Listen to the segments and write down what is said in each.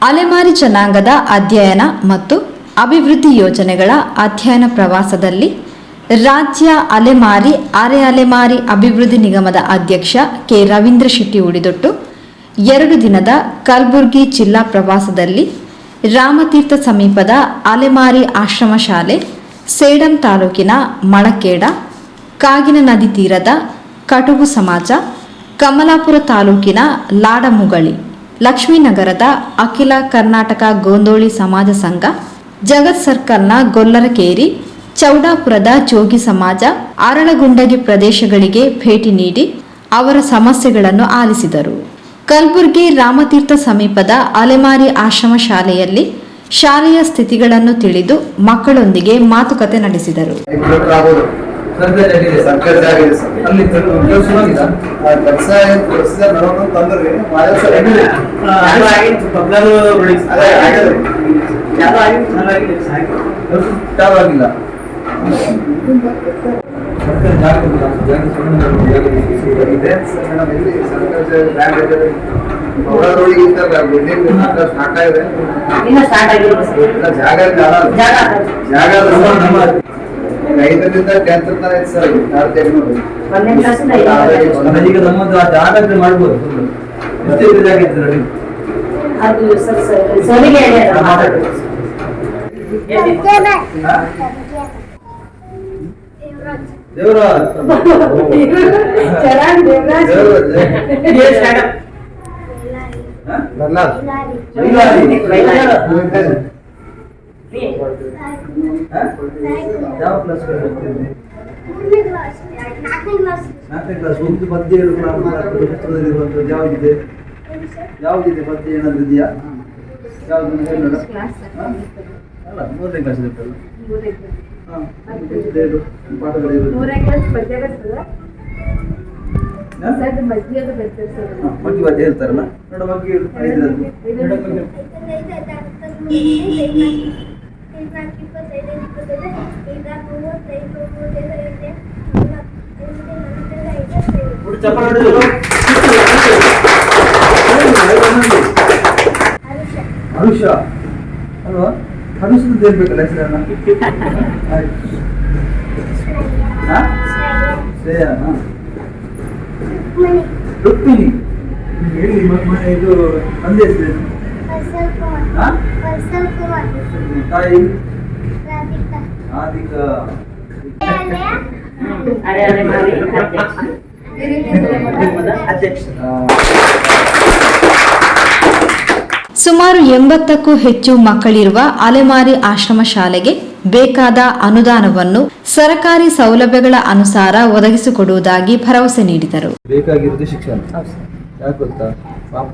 ಅಲೆಮಾರಿ ಜನಾಂಗದ ಅಧ್ಯಯನ ಮತ್ತು ಅಭಿವೃದ್ಧಿ ಯೋಜನೆಗಳ ಅಧ್ಯಯನ ಪ್ರವಾಸದಲ್ಲಿ ರಾಜ್ಯ ಅಲೆಮಾರಿ ಅರೆ ಅಲೆಮಾರಿ ಅಭಿವೃದ್ಧಿ ನಿಗಮದ ಅಧ್ಯಕ್ಷ ಕೆ ರವೀಂದ್ರ ಶೆಟ್ಟಿ ಉಡಿದೊಟ್ಟು 2 ದಿನದ ಕಲಬುರಗಿ ಜಿಲ್ಲಾ ಪ್ರವಾಸದಲ್ಲಿ ರಾಮತೀರ್ಥ ಸಮೀಪದ ಅಲೆಮಾರಿ ಆಶ್ರಮ ಶಾಲೆ, ಸೇಡಂ ತಾಲೂಕಿನ ಮಳಕೇಡ, ಕಾಗಿನ ನದಿ ತೀರದ ಕಟುಗು ಸಮಾಜ, ಕಮಲಾಪುರ ತಾಲೂಕಿನ ಲಾಡಮುಗಳಿ, ಲಕ್ಷ್ಮೀನಗರದ ಅಖಿಲ ಕರ್ನಾಟಕ ಗೋಂದೋಳಿ ಸಮಾಜ ಸಂಘ, ಜಗತ್ ಸರ್ಕಲ್ನ ಗೊಲ್ಲರಕೇರಿ, ಚೌಡಾಪುರದ ಜೋಗಿ ಸಮಾಜ, ಅರಳಗುಂಡಗಿ ಪ್ರದೇಶಗಳಿಗೆ ಭೇಟಿ ನೀಡಿ ಅವರ ಸಮಸ್ಯೆಗಳನ್ನು ಆಲಿಸಿದರು. ಕಲಬುರಗಿ ರಾಮತೀರ್ಥ ಸಮೀಪದ ಅಲೆಮಾರಿ ಆಶ್ರಮ ಶಾಲೆಯಲ್ಲಿ ಶಾಲೆಯ ಸ್ಥಿತಿಗಳನ್ನು ತಿಳಿದು ಮಕ್ಕಳೊಂದಿಗೆ ಮಾತುಕತೆ ನಡೆಸಿದರು. ಐದರಿಂದ 10th ತನಕ ಐತೆ ಸರ್. ಈಗ ನಮ್ಮದು ಆ ಜಾಗ ಮಾಡ್ಬೋದು. ಎಷ್ಟು ಜಾಗ ಇತ್ತು ನೋಡಿ ಅದು ಸರ್ ಸರಿಗೆ ದೇವರಾಜ್ ಚರಣ್ ದೇವರಾಜ್ ಯಾವ ಕ್ಲಾಸ್ ನಾಲ್ಕನೇ ಕ್ಲಾಸ್ ಒಂದು ಪದ್ಯ ಪುಸ್ತಕದಲ್ಲಿರುವಂಥದ್ದು ಯಾವುದಿದೆ ಪದ್ಯ ಏನಾದ್ರು ಇದೆಯಾ? ಯಾವ್ದು ಹೇಳೋಣ. ಅಲ್ಲ 3ನೇ ಕ್ಲಾಸ್ ಇರುತ್ತಲ್ಲ ಬಗ್ಗೆ ಬಗ್ಗೆ ಹೇಳ್ತಾರಲ್ಲ ನೋಡ ಬಗ್ಗೆ ಹರುಷ ಅಲ್ವಾ? ಹರುಷದ ಹೇಳ್ಬೇಕಲ್ಲ ಹೆಸರನ್ನ. ಶ್ರೇಯಾ, ರುಕ್ಮಿಣಿ. ಹೇಳಿ ಇದು ತಂದೆ ಹೆಸರೇನು? ತಾಯಿ ರಾಧಿಕಾ. ಸುಮಾರು 80ಕ್ಕೂ ಹೆಚ್ಚು ಮಕ್ಕಳಿರುವ ಅಲೆಮಾರಿ ಆಶ್ರಮ ಶಾಲೆಗೆ ಬೇಕಾದ ಅನುದಾನವನ್ನು ಸರ್ಕಾರಿ ಸೌಲಭ್ಯಗಳ ಅನುಸಾರ ಒದಗಿಸಿಕೊಡುವುದಾಗಿ ಭರವಸೆ ನೀಡಿದರು. ಬೇಕಾಗಿರೋದು ಶಿಕ್ಷಣ. ಯಾಕೆ ಗೊತ್ತಾ, ಪಾಪ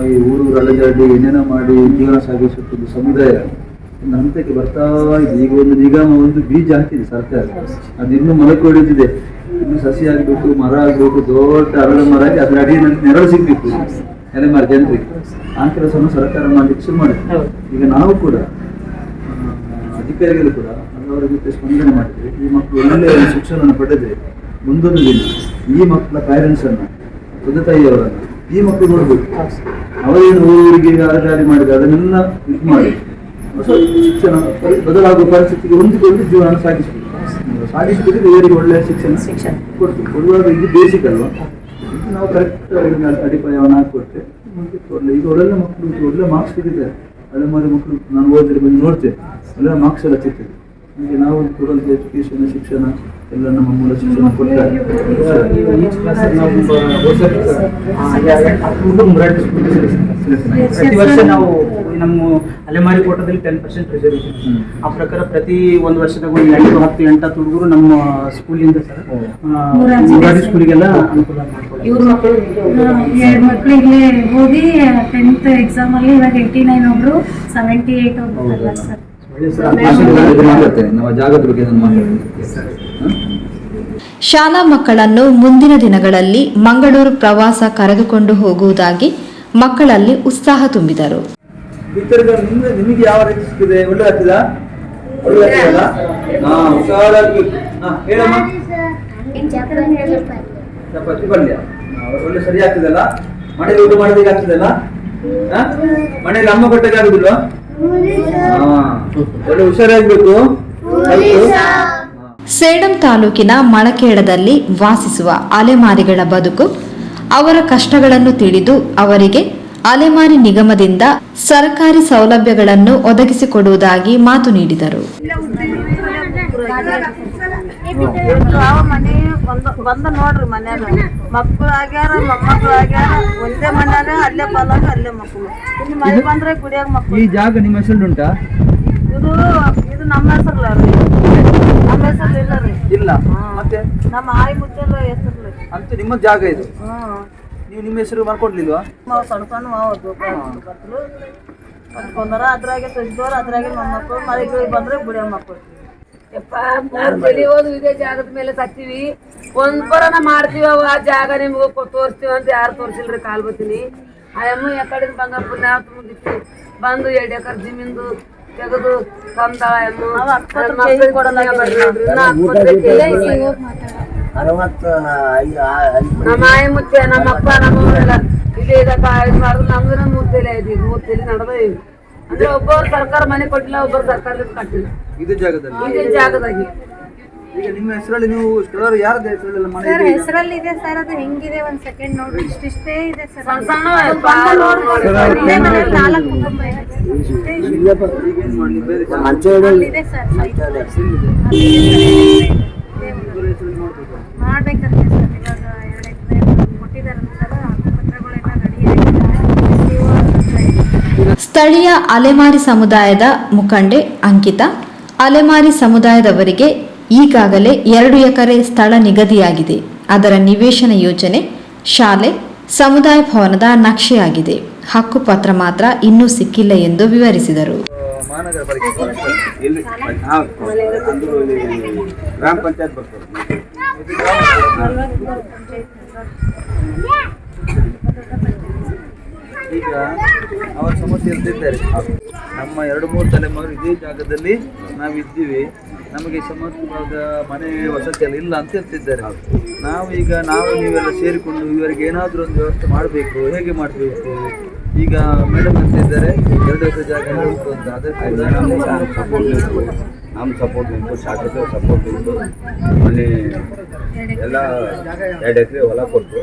ಈ ಊರು ರಳಜಾಡಿ ಏನೇನೋ ಮಾಡಿ ಜೀವನ ಸಾಗಿಸುತ್ತಿದ್ದು ಸಮುದಾಯ ಒಂದು ಹಂತಕ್ಕೆ ಬರ್ತಾ ಇದೆ. ಈಗ ಒಂದು ನಿಗಮ ಒಂದು ಬೀಜ ಹಾಕಿದೆ ಸರ್ಕಾರ, ಅದಿನ್ನೂ ಮೊಳಕೆ ಹೊಡೆದಿದೆ. ಇನ್ನು ಸಸಿ ಆಗ್ಬೇಕು, ಮರ ಆಗ್ಬೇಕು, ದೊಡ್ಡ ಅರಳ ಮರ ಆಗಿ ಅದರ ಅಡಿಯಲ್ಲಿ ನೆರಳು ಸಿಗ್ಬೇಕು ಅಲೆಮಾರಿ ಜನರಿಗೆ. ಆ ಕೆಲಸವನ್ನು ಸರ್ಕಾರ ಮಾಡಲಿಕ್ಕೆ ಶುರು ಮಾಡಿದೆ. ಈಗ ನಾವು ಕೂಡ ಅಧಿಕಾರಿಗಳು ಕೂಡ ಅವರ ಜೊತೆ ಸ್ಪಂದನೆ ಮಾಡಿದ್ರೆ ಈ ಮಕ್ಕಳು ಒಳ್ಳೆಯ ಶಿಕ್ಷಣವನ್ನು ಪಡೆದ್ರೆ ಮುಂದೊಂದು ದಿನ ಈ ಮಕ್ಕಳ ಪೇರೆಂಟ್ಸ್ ಅನ್ನ, ತಂದೆ ತಾಯಿಯವರನ್ನ ಈ ಮಕ್ಕಳು ನೋಡ್ಬೇಕು. ಅವರೇನು ಊರಿಗೆ ಅರಜಾರಿ ಮಾಡಿದ್ರೆ ಅದನ್ನೆಲ್ಲ ಇದು ಮಾಡಿ ಶಿಕ್ಷಣ ಬದಲಾಗುವ ಪರಿಸ್ಥಿತಿಗೆ ಹೊಂದಿಕೊಂಡು ಜೀವನ ಸಾಗಿಸಬೇಕು. ಇವರಿಗೆ ಒಳ್ಳೆಯ ಶಿಕ್ಷಣ ಕೊಡ್ತೀವಿ. ಕೊಡುವಾಗ ಇದು ಬೇಸಿಕ್ ಅಲ್ವಾ, ನಾವು ಕರೆಕ್ಟ್ ಅಡಿಪಾಯವನ್ನು ಹಾಕೊಡ್ತೇವೆ. ಈಗ ಒಳ್ಳೆ ಮಕ್ಕಳು ಒಳ್ಳೆ ಮಾರ್ಕ್ಸ್ ತೆಗಿತಾರೆ. ಅಲೆಮಾರಿ ಮಕ್ಕಳು ನಾನು ಓದಿದ್ರೆ ಬಂದು ನೋಡ್ತೇವೆ, ಒಳ್ಳೆ ಮಾರ್ಕ್ಸ್ ಎಲ್ಲ ಸಿಗ್ತದೆ. ಹಾಗೆ ನಾವು ಕೊಡುವಂಥ ಎಜುಕೇಶನ್ ಶಿಕ್ಷಣ ಎಲ್ಲ ನಮ್ಮ ಮೂಲ ಶಿಕ್ಷಣ ಕೊಡ್ತಾರೆ. ಪ್ರತಿ ವರ್ಷ ನಾವು ನಮ್ಮ ಅಲೆಮಾರಿ ಕೋಟದಲ್ಲಿ 10% ರಿಸರ್ವೇಷನ್. ಆ ಪ್ರಕಾರ ಪ್ರತಿ ಒಂದು ವರ್ಷದಾಗ ಒಂದು 8 ಹುಡುಗರು ನಮ್ಮ ಸ್ಕೂಲಿಂದ ಸರ್ ಮುರಾರಿ ಸ್ಕೂಲಿಗೆಲ್ಲ ಅನುಕೂಲ ಮಾಡ್ಕೊಳ್ಳಿ. ಇವ್ರ ಮಕ್ಕಳು ಇಲ್ಲೇ ಓದಿ 10th ಎಕ್ಸಾಮ್ ಅಲ್ಲಿ ಇವಾಗ 89 ಒಬ್ರು 78 ಒಬ್ರು ಸರ್. ಮಾತಾಡ್ತೇನೆ ನಾವು ಜಾಗದ ಬಗ್ಗೆ ನಾನು ಮಾತಾಡ್ತೀನಿ. ಶಾಲಾ ಮಕ್ಕಳನ್ನು ಮುಂದಿನ ದಿನಗಳಲ್ಲಿ ಮಂಗಳೂರು ಪ್ರವಾಸ ಕರೆದುಕೊಂಡು ಹೋಗುವುದಾಗಿ ಮಕ್ಕಳಲ್ಲಿ ಉತ್ಸಾಹ ತುಂಬಿದರು. ನಿಮಗೆ ಯಾವ ರೀತಿ ಸಿಕ್ಕಿದೆ? ಒಳ್ಳೆ ಆಗ್ತದಾ? ಒಳ್ಳೆ ಆಗ್ತದಲ್ಲ? ಹುಷಾರಾಗಿ ಹೇಳಮ್ಮ. ಚಪಾತಿ ಪಲ್ಯ ಒಳ್ಳೆ ಸರಿ ಆಗ್ತದಲ್ಲ? ಮನೇಲಿ ಊಟ ಮಾಡೋದಕ್ಕೆ ಆಗ್ತದಲ್ಲ? ಮನೇಲಿ ಅಮ್ಮ ಕೊಟ್ಟಕ್ಕೆ ಆಗುದಿಲ್ವಾ? ಒಳ್ಳೆ ಹುಷಾರಾಗಬೇಕು. ಸೇಡಂ ತಾಲೂಕಿನ ಮಳಕೇಡದಲ್ಲಿ ವಾಸಿಸುವ ಅಲೆಮಾರಿಗಳ ಬದುಕು, ಅವರ ಕಷ್ಟಗಳನ್ನು ತಿಳಿದು ಅವರಿಗೆ ಅಲೆಮಾರಿ ನಿಗಮದಿಂದ ಸರ್ಕಾರಿ ಸೌಲಭ್ಯಗಳನ್ನು ಒದಗಿಸಿಕೊಡುವುದಾಗಿ ಮಾತು ನೀಡಿದರು. ಮನೆ ಬಂದು ನೋಡ್ರಿ, ಮನ್ಯಾಗ ಮಕ್ಕಳು ಆಗ್ಯಾರ, ಮೊಮ್ಮಕ್ಕಳು ಆಗ್ಯಾರ, ಒಂದೇ ಮನ್ಯಾಗ ಅಲ್ಲೇ ಪಾಲಾಗ ಅಲ್ಲೇ ಮಕ್ಕಳು. ಇಲ್ಲಿ ಮಳೆ ಬಂದ್ರೆ ಕುಡಿಯಾಗ ಮಕ್ಕಳು. ಈ ಜಾಗ ನಿಮ್ಮ ಹೆಸರು ಉಂಟಾ? ಇದು ನಮ್ಮ ಹೆಸರಲ್ಲ ರೀ, ನಮ್ಮ ಹೆಸರು ಇಲ್ಲ ರೀ. ಇಲ್ಲ ಮತ್ತೆ ನಮ್ಮ ಆಯಿ ಮುಚ್ಚಲ್ಲ ಹೆಸರು ಅಂತ ನಿಮ್ಮ ಜಾಗ ಇದು. ನೀವು ನಿಮ್ಮ ಹೆಸರು ಮಾಡ್ಕೊಡ್ಲಿಲ್ವಾ? ನಾವು ಸಣ್ಣ ಸಣ್ಣ ಮಾವದ್ದು ಬರ್ತಲು ಅದಕ್ಕೊಂದರ ಅದ್ರಾಗೆ ಸಜ್ಜೋರು, ಅದ್ರಾಗೆ ಮೊಮ್ಮಕ್ಕಳು, ಮಳೆಗಳು ಬಂದ್ರೆ ಕುಡಿಯಾಗ ಮಕ್ಕಳು. ಹೋದು ಇದೇ ಜಾಗದ ಮೇಲೆ ಸತ್ತೀವಿ, ಒಂದ್ ಪರನ ಮಾಡ್ತೀವಿ. ಆ ಜಾಗ ನಿಮ್ಗೆ ತೋರಿಸ್ತೀವಿ ಅಂತ ಯಾರು ತೋರಿಸಿಲ್ರಿ. ಕಾಲ್ ಬತ್ತೀನಿ ಆ ಅಮ್ಮ ಯಾಕಡೆ ಬಂಗಾರಪುರ ನಾವು ತುಂಬಿತ್ತು ಬಂದು 2 ಎಕರೆ ಜಮೀನ್ದು ತೆಗೆದು ತಂದಾಳ ಅಮ್ಮ. ನಮ್ಮ ಆಯ ಮುತ್ತೆ, ನಮ್ಮ ಅಪ್ಪ, ನಮ್ಮವರೆಲ್ಲ ಇದೇ ಇದು ಮಾಡಿದ್ರು. ನಮ್ದು 3 ತಲೆ ಐತಿ, 3 ತಲೆ ನಡೆದ. ಅಂದ್ರೆ ಒಬ್ಬರು ಸರ್ಕಾರ ಮನೆ ಕೊಟ್ಟಿಲ್ಲ, ಒಬ್ಬರು ಸರ್ಕಾರದಿಂದ ಕಟ್ಟಿಲ್ಲ. ಇದೇ ಜಾಗದಲ್ಲಿ ಇದೇ ಜಾಗದಾಗಿ ಈಗ ನಿಮ್ಮ ಹೆಸರಲ್ಲಿ ನೀವು ಕೆಲವರು ಯಾರದ ಹೆಸರಲ್ಲ ಮನೆ ಸರ್ ಹೆಸರಲ್ಲಿ ಇದೆ ಸರ್. ಅದು ಹೆಂಗಿದೆ ಒಂದ್ ಸೆಕೆಂಡ್ ನೋಡ್ರಿ. ಇಷ್ಟೇ ಇದೆ ಸರ್. ಸಣ್ಣ ಸಣ್ಣ ಇದೇ ಮನೇಲಿ 4 ಕುಟುಂಬ ಇದೆ ಇದೆ ಸರ್. ಮಾಡ್ಬೇಕಂತೆ ಸರ್. ಇವಾಗ 2 ಎಕರೆ ಕೊಟ್ಟಿದ್ದಾರೆ ಸರ್. ಹಕ್ಕುಪತ್ರಗಳೆಲ್ಲ ರೆಡಿ ಆಗಿದೆ. ಸ್ಥಳೀಯ ಅಲೆಮಾರಿ ಸಮುದಾಯದ ಮುಖಂಡೆ ಅಂಕಿತಾ, ಅಲೆಮಾರಿ ಸಮುದಾಯದವರಿಗೆ ಈಗಾಗಲೇ 2 ಎಕರೆ ಸ್ಥಳ ನಿಗದಿಯಾಗಿದೆ. ಅದರ ನಿವೇಶನ ಯೋಜನೆ, ಶಾಲೆ, ಸಮುದಾಯ ಭವನದ ನಕ್ಷೆಯಾಗಿದೆ. ಹಕ್ಕುಪತ್ರ ಮಾತ್ರ ಇನ್ನೂ ಸಿಕ್ಕಿಲ್ಲ ಎಂದು ವಿವರಿಸಿದರು. ಮಹಾನಗರ ಪಾಲಿಕೆ ಗ್ರಾಮ ಪಂಚಾಯತ್ ಬರ್ತದೆ. ಈಗ ಅವರ ಸಮಸ್ಯೆ ಇರ್ತಿದ್ದಾರೆ. ನಮ್ಮ 2-3 ತಲೆಮಾರು ಇದೇ ಜಾಗದಲ್ಲಿ ನಾವಿದ್ದೀವಿ, ನಮಗೆ ಸಮರ್ಥವಾದ ಮನೆ ವಸತಿ ಎಲ್ಲ ಇಲ್ಲ ಅಂತ ಹೇಳ್ತಿದ್ದಾರೆ. ನಾವು ನೀವೆಲ್ಲ ಸೇರಿಕೊಂಡು ಇವರಿಗೆ ಏನಾದರೂ ಒಂದು ವ್ಯವಸ್ಥೆ ಮಾಡಬೇಕು. ಹೇಗೆ ಮಾಡಬೇಕು? ಈಗ ಮೇಡಮ್ ಅಂತಿದ್ದಾರೆ 2 ಎಕರೆ ಜಾಗ ಉಂಟು ಅಂತ. ಅದಕ್ಕೆ ನಮ್ಮ ಸಪೋರ್ಟ್ ಉಂಟು, ಶಾಸಕರ ಸಪೋರ್ಟ್ ಉಂಟು. ಮನೆ ಎಲ್ಲ 2 ಎಕರೆ ಹೊಲ ಕೊಟ್ಟು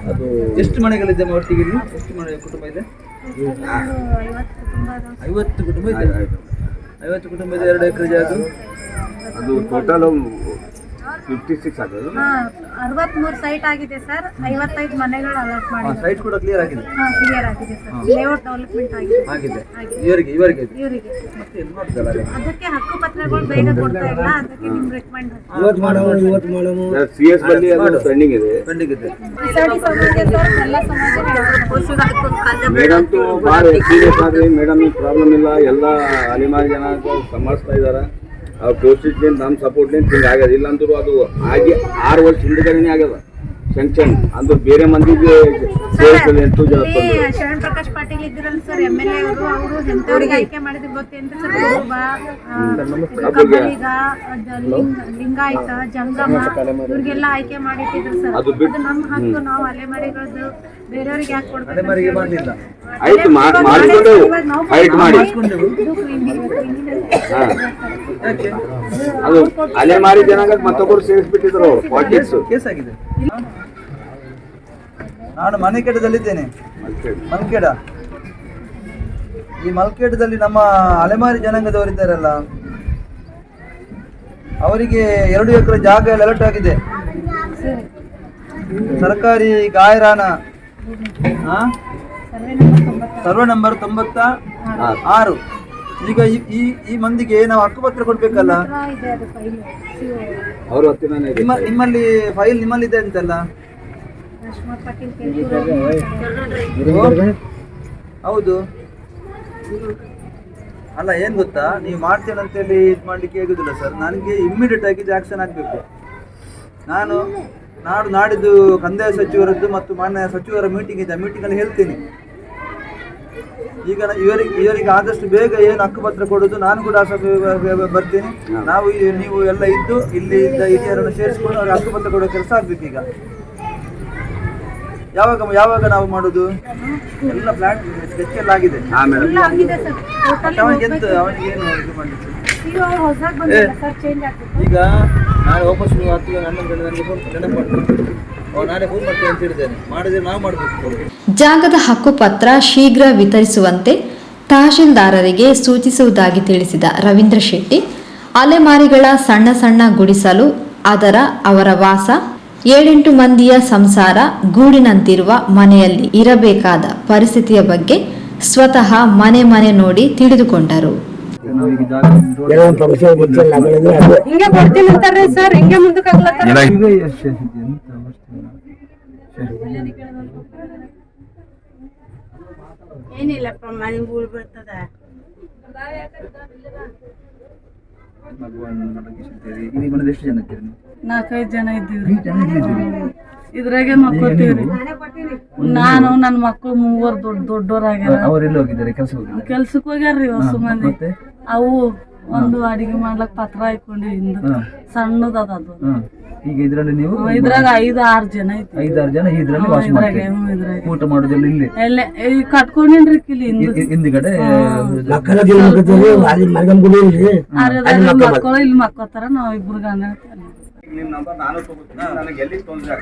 ಅದು ಎಷ್ಟು ಮನೆಗಳಿದೆ ಒಟ್ಟಿಗೆ? ಎಷ್ಟು ಮನೆ ಕುಟುಂಬ ಇದೆ? 50 ಕುಟುಂಬ ಇದೆ. 50 ಕುಟುಂಬ ಇದೆ, 2 ಎಕರೆ ಜಾಗ. ಅದು ಟೋಟಲ್ 56 ಆಗೋದು. 63 ಸೈಟ್ ಆಗಿದೆ ಸರ್. 55 ಮನೆಗಳು ಅಲಾಟ್ ಮಾಡಿ. ಸೈಟ್ ಕೂಡ ಕ್ಲಿಯರ್ ಆಗಿದೆ. ಕ್ಲಿಯರ್ ಆಗಿದೆ ಸರ್. ಲೇಔಟ್ ಡೆವಲಪ್ಮೆಂಟ್ ಆಗಿದೆ. ಇವರಿಗೆ ಮತ್ತೆ ಏನು ಮಾಡ್ತಾರೆ? ಅದಕ್ಕೆ ಹಕ್ಕುಪತ್ರಗಳು ಬೇಗ ಕೊಡ್ತಾ ಇಲ್ಲ. ಅದಕ್ಕೆ ನಿಮ್ ರೆಕಮೆಂಡ್ CS ಬಲ್ಲಿ ಅದು ಪೆಂಡಿಂಗ್ ಇದೆ. ಸಮಾಜ ಎಲ್ಲ ಸಮಾಜ ಮೇಡಮ್ ತು ಭಾಳ ಸೀರಿಯಸ್ ಆಗಿ ಮೇಡಮ್ ಪ್ರಾಬ್ಲಮ್ ಇಲ್ಲ, ಎಲ್ಲ ಅಲೆಮಾರಿ ಜನ ಸಂಭಾಳಿಸ್ತಾ ಇದ್ದಾರೆ. ಅವ್ರ ಪ್ರೋಸ್ಟಿಟ್ಯೂಷನ್ ನಮ್ಮ ಸಪೋರ್ಟ್ಲಿಂದ ಹಿಂಗೆ ಆಗ್ಯದ. ಇಲ್ಲ ಅಂದ್ರೂ ಅದು ಆಗಿ 6 ವರ್ಷ ಹಿಂದ್ಗಡೆನೇ ಆಗ್ಯದ ಸೆಂಕ್ಷನ್. ಅಂದ್ರೆ ಬೇರೆ ಮಂದಿಗೆ ಶರಣ್ ಪ್ರಕಾಶ್ ಪಾಟೀಲ್ ಇದ್ರಲ್ಲ ಸರ್, MLA ಅವರು ಎಂತವ್ರಿಗೆ ಆಯ್ಕೆ ಮಾಡಿದ್ರೆ ಗೊತ್ತೇನ್ರಿ ಸರ್? ಕಬ್ಬಲಿಗ, ಲಿಂಗಾಯತ, ಜಂಗಮ ಇವ್ರಿಗೆಲ್ಲ ಆಯ್ಕೆ ಮಾಡಿಟ್ಟಿದ್ರು ಸರ್. ಅದು ನಮ್ಮ ಹಕ್ಕು. ನಾವು ಅಲೆಮಾರಿಗಳದ್ದು ಬೇರೆಯವ್ರಿಗೆ ಯಾಕೆ ಕೊಡ್ಬೇಕು? ಆಯ್ತು ಮಾಡಿಕೊಂಡು ಫೈಟ್ ಮಾಡಿ. ಅದು ಅಲೆಮಾರಿ ಜನಾಂಗಕ್ಕೆ ಮತ್ತೊಬ್ಬರು ಸೇರಿಸ್ಬಿಟ್ಟಿದ್ರು. ಪಾಲಿಟಿಕ್ಸ್ ಕೇಸ್ ಆಗಿದೆ. ನಾನು ಮನೆಕೆಡದಲ್ಲಿದ್ದೇನೆ, ಮಲ್ಕೇಡ. ಈ ಮಲ್ಕೇಡದಲ್ಲಿ ನಮ್ಮ ಅಲೆಮಾರಿ ಜನಾಂಗದವರಿದ್ದಾರಲ್ಲ, ಅವರಿಗೆ 2 ಎಕರೆ ಜಾಗ ಎಲ್ಲ ಅಲರ್ಟ್ ಆಗಿದೆ. ಸರ್ಕಾರಿ ಗಾಯರಾನ ಸರ್ವೆ ನಂಬರ್ 96. ಈಗ ಈ ಮಂದಿಗೆ ನಾವು ಹಕ್ಕುಪತ್ರ ಕೊಡ್ಬೇಕಲ್ಲ. ಅವರು ನಿಮ್ಮಲ್ಲಿ ಫೈಲ್ ನಿಮ್ಮಲ್ಲಿ ಇದೆ ಅಂತಲ್ಲ? ಹೌದು ಅಲ್ಲ, ಏನ್ ಗೊತ್ತಾ, ನೀವು ಮಾಡ್ತೇನೆ ಅಂತೇಳಿ ಇದು ಮಾಡ್ಲಿಕ್ಕೆ ಆಗುದಿಲ್ಲ ಸರ್. ನನಗೆ ಇಮ್ಮಿಡಿಯೇಟ್ ಆಗಿ ಆಕ್ಷನ್ ಆಗ್ಬೇಕು. ನಾಡಿದ್ದು ಕಂದಾಯ ಸಚಿವರದ್ದು ಮತ್ತು ಮಾನ್ಯ ಸಚಿವರ ಮೀಟಿಂಗ್ ಇದೆ, ಮೀಟಿಂಗಲ್ಲಿ ಹೇಳ್ತೀನಿ. ಈಗ ಇವರಿಗೆ ಆದಷ್ಟು ಬೇಗ ಏನು ಹಕ್ಕುಪತ್ರ ಕೊಡೋದು ನಾನು ಕೂಡ ಬರ್ತೀನಿ. ನೀವು ಎಲ್ಲ ಇದ್ದು ಇಲ್ಲಿ ಹಿರಿಯರನ್ನು ಸೇರಿಸಿಕೊಂಡು ಅವ್ರಿಗೆ ಹಕ್ಕುಪತ್ರ ಕೊಡೋ ಕೆಲಸ ಆಗ್ಬೇಕು. ಈಗ ಯಾವಾಗ ನಾವು ಮಾಡೋದು? ಎಲ್ಲ ಪ್ಲಾನ್ ಸ್ಕೆಚ್ ಎಲ್ಲ ಆಗಿದೆ. ಅವನಿಗೆ ಏನು ಇದು ಮಾಡಲಿಕ್ಕೆ ಈಗ ನಾಳೆ ವಾಪಸ್ 10 ಗಂಟೆ 11 ಗಂಟೆ ನನಗೆ ಫೋನ್ ನೆನಪು ಮಾಡ್ತೀನಿ. ನಾನೇ ಫೋನ್ ಮಾಡ್ತೀನಿ ಅಂತ ಹೇಳಿದ್ದೇನೆ. ಮಾಡಿದ್ರೆ ನಾವು ಮಾಡಬೇಕು. ಜಾಗದ ಹಕ್ಕುಪತ್ರ ಶೀಘ್ರ ವಿತರಿಸುವಂತೆ ತಹಶೀಲ್ದಾರರಿಗೆ ಸೂಚಿಸುವುದಾಗಿ ತಿಳಿಸಿದ ರವೀಂದ್ರ ಶೆಟ್ಟಿ, ಅಲೆಮಾರಿಗಳ ಸಣ್ಣ ಸಣ್ಣ ಗುಡಿಸಲು, ಅವರ ವಾಸ, 7-8 ಮಂದಿಯ ಸಂಸಾರ, ಗೂಡಿನಂತಿರುವ ಮನೆಯಲ್ಲಿ ಇರಬೇಕಾದ ಪರಿಸ್ಥಿತಿಯ ಬಗ್ಗೆ ಸ್ವತಃ ಮನೆ ನೋಡಿ ತಿಳಿದುಕೊಂಡರು. ಏನಿಲ್ಲಪ್ಪ, ಮನೆ ಬೂಳ್ ಬರ್ತದ. ಎಷ್ಟು ಜನ ಇದ್ದೀರಿ? 4-5 ಜನ ಇದ್ದೀವ್ರಿ. ಇದ್ರಾಗೆ ಮಕ್ಕೋತೀವ್ರಿ. ನಾನು ನನ್ನ ಮಕ್ಕಳು 3 ದೊಡ್ಡೋರಾಗ್ಯಾರ. ಅವರೆಲ್ಲ ಹೋಗಿದ್ದಾರೆ? ಕೆಲ್ಸಕ್ಕೆ ಹೋಗ್ಯಾರ್ರಿ ಹೊಸ ಮಂದಿ. ಅವು ಒಂದು ಅಡಿಗೆ ಮಾಡ್ಲಕ್ ಪತ್ರ ಹಾಕೊಂಡಿ ಸಣ್ಣದ ಅದು. ಈಗ ಇದ್ರಲ್ಲಿ ನೀವು ಇದ್ರಾಗ 5-6 ಜನ ಐತಿ. 5-6 ಜನ ಇದ್ರಲ್ಲಿ ವಾಸ ಮಾಡ್ತೀರಿ. ಊಟ ಮಾಡೋದೆಲ್ಲ ಇಲ್ಲಿ ಕಟ್ಕೊಂಡಿನ್ರಿ ಇಲ್ಲಿ ಹಿಂದ್ಗಡೆ ಮಕ್ಕಳು ಇಲ್ಲಿ ಮಕ್ಕೋತಾರ. ನಾವ್ ಇಬ್ರು ಗಂಡ ನಿಮ್ಮ ನಂಬರ್ ನಾನು ತಗೋತೀನಿ. ನನಗೆ ಎಲ್ಲಿ ತೊಂದರೆ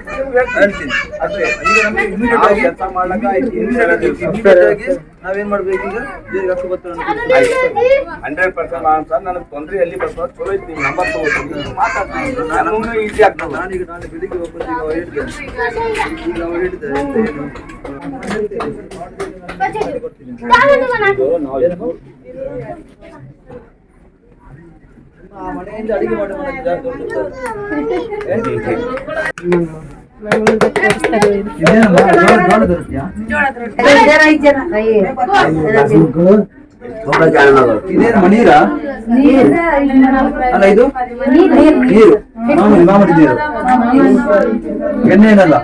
ನಾವೇನ್ ಮಾಡ್ಬೇಕು? ಈಗ 100% ಸರ್ ನನಗೆ ತೊಂದರೆ ಎಲ್ಲಿ ಬರ್ತದೆ ಚಲೋ ಐತಿ. ನಿಮ್ಮ ನಂಬರ್ ತಗೋತೀನಿ, ಮಾತಾಡ್ತೀನಿ. ನನಗೂ ಈಸಿ ಆಗ್ತದೆ. ನಾನೀಗ ನಾಳೆ ಬೆಳಿಗ್ಗೆ ಒಬ್ಬರಿಗೆ ಹೇಳಿದ್ದೇನೆ. ಈಗ ಅವ್ರು ಹೇಳಿದ್ದಾರೆ ಮನೆಯಿಂದ ಅಡಿಗೆ ಮಾಡಿ ಇದೇನು ಮನೀರ ಅಲ್ಲ, ಇದು ನೀರು ಮಾಮೂಲಿ ನೀರು, ಎಣ್ಣೆ ಏನಲ್ಲ.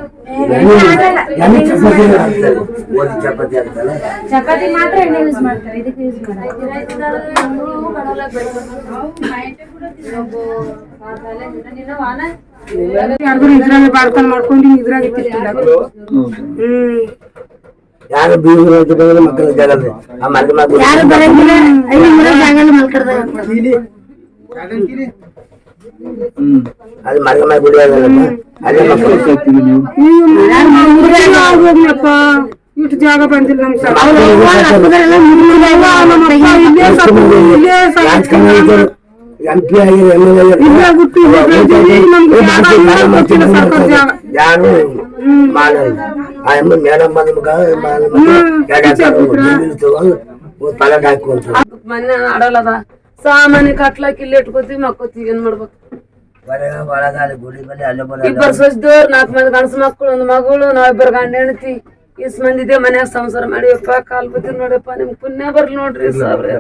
ಚಪಾತಿ ಮಾತ್ರ ಎಣ್ಣೆ ಯೂಸ್ ಮಾಡ್ತಾರೆ, ಇದಕ್ಕೆ ಯೂಸ್ ಇದ್ರಾಗ ಬಾಳ್ಕೊಂಡ್ ಮಾಡ್ಕೊಂಡು ಇದ್ರಾಗ ಯಾರು ಬೀಗರು ಮಕ್ಕಳ ಜಾಗ ಅದು ಮರ್ಗ ಮಾಡಿ ಗುಡಿ ಅಲ್ಲೇ ಮಕ್ಕಳು ಇಷ್ಟು ಜಾಗ ಬಂದಿಲ್ಲ MP ಯಾರು ಮಾಡಲ್ಲ. ಮೇಡಮ್ ಪಲಾಟ್ ಹಾಕುವಂತ ಮನೆ ಆಡಲ್ಲದ ಸಾಮಾನ್ಯ ಕಟ್ಲಾಕ್ ಇಲ್ಲಿ ಇಟ್ಕೋತೀವಿ, ಮಕ್ಕೋತೀವಿ. ಏನ್ ಮಾಡ್ಬೇಕು? ಇಬ್ಬರು ಸೊಸೆದವ್ರು, 4 ಮಂದಿ ಗಂಡಸ ಮಕ್ಕಳು, 1 ಮಗಳು, ನಾವಿಬ್ಬರು ಗಂಡ ಹೆಂಡತಿ, ಇಸ್ ಮಂದಿದೆ ಮನ್ಯಾಗ ಸಂಸಾರ ಮಾಡಿವಪ್ಪ. ಕಾಲ್ ಬತ್ತಿ ನೋಡಪ್ಪ, ನಿಮ್ ಪುಣ್ಯ ಬರ್ಲಿ ನೋಡ್ರಿ ಸಾಬ್ರೆ.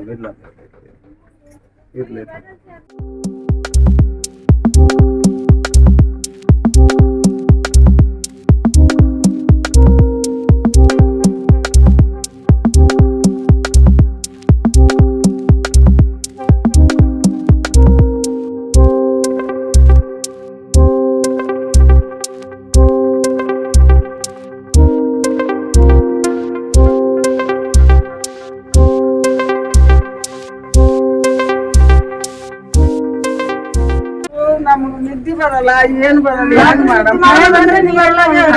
ನಮ್ಗೆ ನಿದ್ದೆ ಬರಲ್ಲ, ಏನ್ ಬರಲ್ಲ.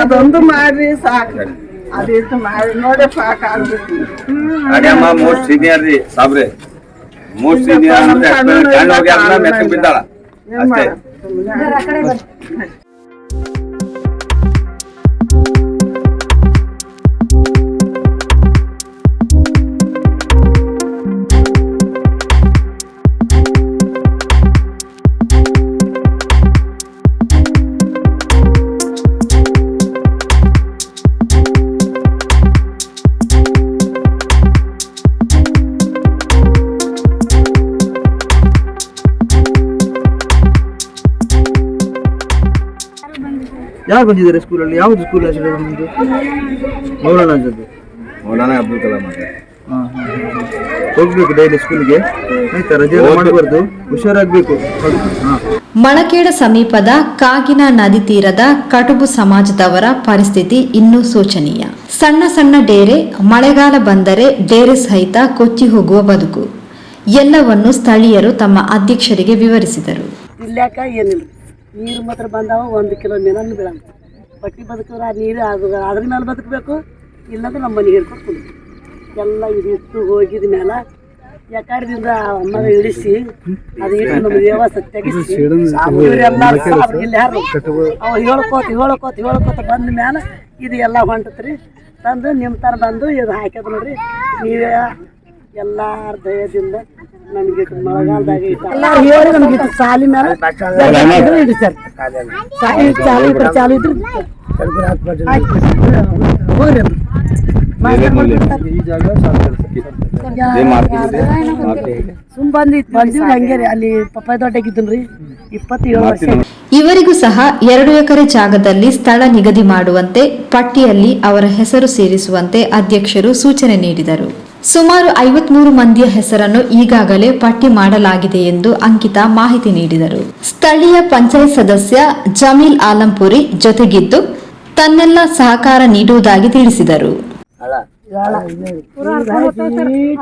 ಅದೊಂದು ಮಾಡ್ರಿ ಸಾಕು. ಅದಿಷ್ಟು ಮಾಡಿ ನೋಡಿ ಸಾಕು ಆಗ್ಬೇಕು. ಅಡಿಯಮ್ಮ ಮೋಸ್ಟ್ ಸೀನಿಯರ್ ರೀ ಸಾಬ್ರೆ, ಮೋಸ್ಟ್ ಸೀನಿಯರ್ ಮೆತ್ತಗೆ ಬಿದ್ದಾಳ ಅಷ್ಟೇ. ಯಾರು ಬಂದಿದ್ದಾರೆ ಸ್ಕೂಲಲ್ಲಿ? ಯಾವುದು ಸ್ಕೂಲ್ ಹೆಸರು ನಿಮ್ಮದು? ಮೌಲಾನಾಜದ್ದು. ಮೌಲಾನಾ ಅಬ್ದುಲ್ ಕಲಾಂ ಅಂತ. ಹೋಗ್ಬೇಕು ಡೈಲಿ ಸ್ಕೂಲ್ಗೆ, ಆಯ್ತಾ? ರಜೆ ಮಾಡಬಾರ್ದು, ಹುಷಾರಾಗಬೇಕು. ಮಳಕೇಡ ಸಮೀಪದ ಕಾಗಿನ ನದಿ ತೀರದ ಕಟುಬು ಸಮಾಜದವರ ಪರಿಸ್ಥಿತಿ ಇನ್ನೂ ಶೋಚನೀಯ. ಸಣ್ಣ ಸಣ್ಣ ಡೇರೆ, ಮಳೆಗಾಲ ಬಂದರೆ ಡೇರೆ ಸಹಿತ ಕೊಚ್ಚಿ ಹೋಗುವ ಬದುಕು. ಎಲ್ಲವನ್ನು ಸ್ಥಳೀಯರು ತಮ್ಮ ಅಧ್ಯಕ್ಷರಿಗೆ ವಿವರಿಸಿದರು. ಇಲ್ಲಾಕ ಏನಿಲ್ಲ, ನೀರು ಮಾತ್ರ ಬಂದಾವ 1 ಕಿಲೋ ಮೀನನ್ನು ಬೀಳಂತ ಪಟ್ಟಿ ಬದುಕಿದ್ರೆ ಆ ನೀರು ಅದ್ರ ಮೇಲೆ ಬದುಕಬೇಕು, ಇಲ್ಲಂದ್ರೆ ನಮ್ಮ ಮನೆಗೆ ಹಿಡ್ಕೊಂಡು ಎಲ್ಲ ಇದಿಟ್ಟು ಹೋಗಿದ ಮೇಲೆ ಯಾಕಡಿದಿಂದ ಅಮ್ಮಗ ಇಳಿಸಿ ಅದು ಇಟ್ಟು ನಮ್ಮ ದೇವಸ್ಥಾನ ತೆಗಿಸಿ ಇವರೆಲ್ಲ ಇಲ್ಲಿ ಯಾರು ಅವ ಹೇಳ್ಕೋತ ಬಂದ ಮೇಲೆ ಇದು ಎಲ್ಲ ಹೊಂಟತ್ರಿ. ತಂದು ನಿಮ್ಮ ಥರ ಬಂದು ಇದು ಹಾಕ್ಯದ ನೋಡ್ರಿ. ನೀವೇ ಎಲ್ಲಾರ ದಯದಿಂದ ನಮ್ಗೆ ಮಳೆಗಾಲದಾಗ ಹೇಳಿ ನಮ್ಗೆ ಸಾಲಿ ಮೇಲೆ ಹಿಡಿಸ್ತಾರೆ. ಚಾಲು ಇದ್ರೆ ಹೋಗ್ರಿ ಸುಮ್ ಬಂದಿತ್ತು ಹಂಗೆ ರೀ. ಅಲ್ಲಿ ಪಪ್ಪಾಯ ತೋಟಕ್ಕಿದ್ದಲ್ರಿ 27 ವರ್ಷ. ಇವರಿಗೂ ಸಹ 2 ಎಕರೆ ಜಾಗದಲ್ಲಿ ಸ್ಥಳ ನಿಗದಿ ಮಾಡುವಂತೆ, ಪಟ್ಟಿಯಲ್ಲಿ ಅವರ ಹೆಸರು ಸೇರಿಸುವಂತೆ ಅಧ್ಯಕ್ಷರು ಸೂಚನೆ ನೀಡಿದರು. ಸುಮಾರು 53 ಮಂದಿಯ ಹೆಸರನ್ನು ಈಗಾಗಲೇ ಪಟ್ಟಿ ಮಾಡಲಾಗಿದೆ ಎಂದು ಅಂಕಿತಾ ಮಾಹಿತಿ ನೀಡಿದರು. ಸ್ಥಳೀಯ ಪಂಚಾಯತ್ ಸದಸ್ಯ ಜಮೀಲ್ ಆಲಂಪುರಿ ಜೊತೆಗಿದ್ದು ತನ್ನೆಲ್ಲ ಸಹಕಾರ ನೀಡುವುದಾಗಿ ತಿಳಿಸಿದರು.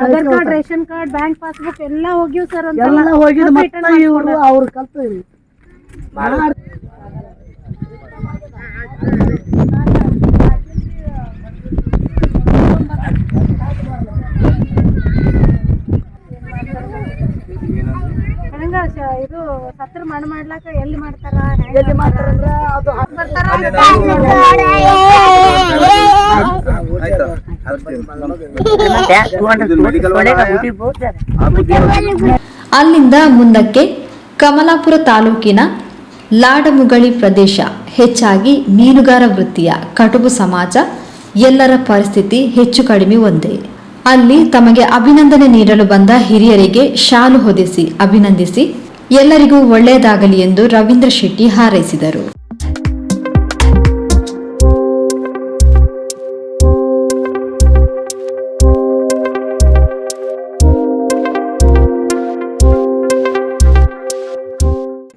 Aadhaar card, ration card, bank passbook ಎಲ್ಲ ಹೋಗಿವ್ ಸರ್. ಎಲ್ಲ ಹೋಗಿದ್ ಮತ್ತೆ ಇವರು ಅವ್ರು ಕಲ್ತು ಇದು ಸತ್ರ ಮಣ್ಣು ಮಾಡ್ಲಾಕ ಎಲ್ಲಿ ಮಾಡ್ತಾರ ಮಾಡ್ತಾರಂದ್ರ ಅದು ಅಲ್ಲಿಂದ ಮುಂದಕ್ಕೆ ಕಮಲಾಪುರ ತಾಲೂಕಿನ ಲಾಡಮುಗಳಿ ಪ್ರದೇಶ, ಹೆಚ್ಚಾಗಿ ಮೀನುಗಾರ ವೃತ್ತಿಯ ಕಟುಬು ಸಮಾಜ. ಎಲ್ಲರ ಪರಿಸ್ಥಿತಿ ಹೆಚ್ಚು ಕಡಿಮೆ ಒಂದೇ. ಅಲ್ಲಿ ತಮಗೆ ಅಭಿನಂದನೆ ನೀಡಲು ಬಂದ ಹಿರಿಯರಿಗೆ ಶಾಲು ಹೊದಿಸಿ ಅಭಿನಂದಿಸಿ ಎಲ್ಲರಿಗೂ ಒಳ್ಳೆಯದಾಗಲಿ ಎಂದು ರವೀಂದ್ರ ಶೆಟ್ಟಿ ಹಾರೈಸಿದರು.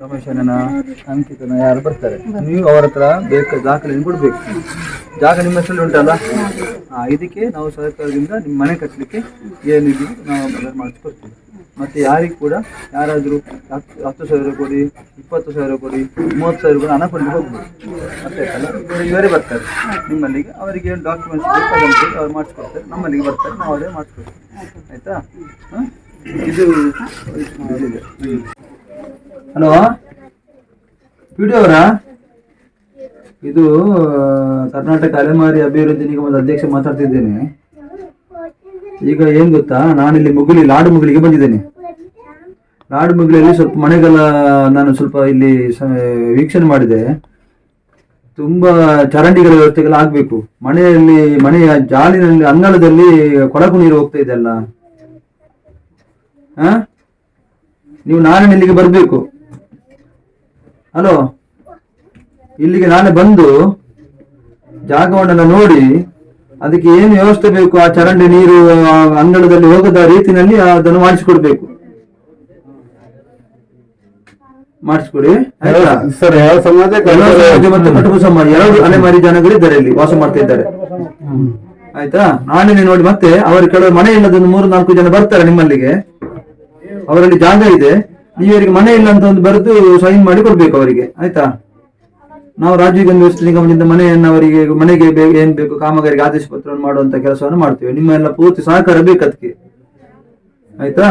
ರಮೇಶನ, ಅಂಕಿತನ ಯಾರು ಬರ್ತಾರೆ, ನೀವು ಅವರ ಹತ್ರ ಬೇಕಾದ ದಾಖಲೆಯನ್ನು ಕೊಡ್ಬೇಕು. ಜಾಗ ನಿಮ್ಮ ಹೆಸರಲ್ಲಿ ಉಂಟಲ್ಲ, ಇದಕ್ಕೆ ನಾವು ಸರ್ಕಾರದಿಂದ ನಿಮ್ಮ ಮನೆ ಕಟ್ಟಲಿಕ್ಕೆ ಏನಿದೆ ನಾವು ಅದನ್ನು ಮಾಡಿಸ್ಕೊಡ್ತೀವಿ. ಮತ್ತು ಯಾರಿಗೂ ಕೂಡ ಯಾರಾದರೂ 10,000 ಕೊಡಿ, 20,000 ಕೊಡಿ, 30,000 ಕೊಡಿ ಹಣ ಕೊಟ್ಟು ಹೋಗ್ಬೋದು. ಅರ್ಥ ಆಯ್ತಲ್ಲ? ಬೇರೆ ಬರ್ತಾರೆ ನಿಮ್ಮಲ್ಲಿಗೆ, ಅವರಿಗೆ ಏನು ಡಾಕ್ಯುಮೆಂಟ್ಸ್ ಬೇಕು ಅದನ್ನು ಅವ್ರು ಮಾಡಿಸ್ಕೊಡ್ತಾರೆ. ನಮ್ಮಲ್ಲಿಗೆ ಬರ್ತಾರೆ, ನಾವು ಅದೇ ಮಾಡಿಸ್ಕೊಡ್ತೀವಿ. ಆಯಿತಾ? ಇದು ಹಲೋ ಪಿ.ಡಿ. ಅವರಾ? ಇದು ಕರ್ನಾಟಕ ಅಲೆಮಾರಿ ಅಭಿವೃದ್ಧಿ ನಿಗಮದ ಅಧ್ಯಕ್ಷ ಮಾತಾಡ್ತಿದ್ದೇನೆ. ಈಗ ಏನ್ ಗೊತ್ತಾ, ನಾನಿಲ್ಲಿ ಲಾಡು ಮುಗುಳಿಗೆ ಬಂದಿದ್ದೇನೆ. ಲಾಡು ಮುಗುಳಿಯಲ್ಲಿ ಸ್ವಲ್ಪ ಮನೆಗಳ ನಾನು ಸ್ವಲ್ಪ ಇಲ್ಲಿ ವೀಕ್ಷಣೆ ಮಾಡಿದೆ. ತುಂಬಾ ಚರಂಡಿಗಳ ವ್ಯವಸ್ಥೆಗಳು ಆಗ್ಬೇಕು. ಮನೆಯ ಜಾಲಿನಲ್ಲಿ ಅಂಗಳದಲ್ಲಿ ಕೊಳಕು ನೀರು ಹೋಗ್ತಾ ಇದೆ ಅಲ್ಲ. ನೀವು ನಾಳೆ ಇಲ್ಲಿಗೆ ಬರ್ಬೇಕು. ಹಲೋ, ಇಲ್ಲಿಗೆ ನಾಳೆ ಬಂದು ಜಾಗವನ್ನೆಲ್ಲ ನೋಡಿ ಅದಕ್ಕೆ ಏನು ವ್ಯವಸ್ಥೆ ಬೇಕು, ಆ ಚರಂಡಿ ನೀರು ಅಂಗಳದಲ್ಲಿ ಹೋಗದ ರೀತಿಯಲ್ಲಿ ಅದನ್ನು ಮಾಡಿಸಿಕೊಡ್ಬೇಕು. ಮಾಡಿಸ್ಕೊಡಿ ಮತ್ತು ಕಟುಬು ಸಮಾಜ 2 ಅಲೆಮಾರಿ ಜನಗಳು ಇದ್ದಾರೆ, ಇಲ್ಲಿ ವಾಸ ಮಾಡ್ತಾ ಇದ್ದಾರೆ. ಆಯ್ತಾ? ನಾಳೆ ನೋಡಿ ಮತ್ತೆ ಅವರ ಕೆಲವು ಮನೆ ಇಲ್ಲದೊಂದು 3-4 ಜನ ಬರ್ತಾರೆ ನಿಮ್ಮಲ್ಲಿಗೆ. ಅವರಲ್ಲಿ ಜಾಗ ಇದೆ, ನೀವರಿಗೆ ಮನೆ ಇಲ್ಲ ಅಂತ ಒಂದು ಬರೆದು ಸೈನ್ ಮಾಡಿ ಕೊಡ್ಬೇಕು ಅವರಿಗೆ. ಆಯ್ತಾ? ನಾವು ರಾಜೀವ್ ಗಾಂಧಿ ವಸತಿ ನಿಗಮದಿಂದ ಅವರಿಗೆ ಮನೆಗೆ ಏನ್ ಬೇಕು ಕಾಮಗಾರಿಗೆ ಆದೇಶ ಪತ್ರವನ್ನು ಮಾಡುವಂತ ಕೆಲಸವನ್ನು ಮಾಡ್ತೇವೆ. ನಿಮ್ಮ ಎಲ್ಲ ಪೂರ್ತಿ ಸಹಕಾರ ಬೇಕು ಅದಕ್ಕೆ. ಆಯ್ತಾ?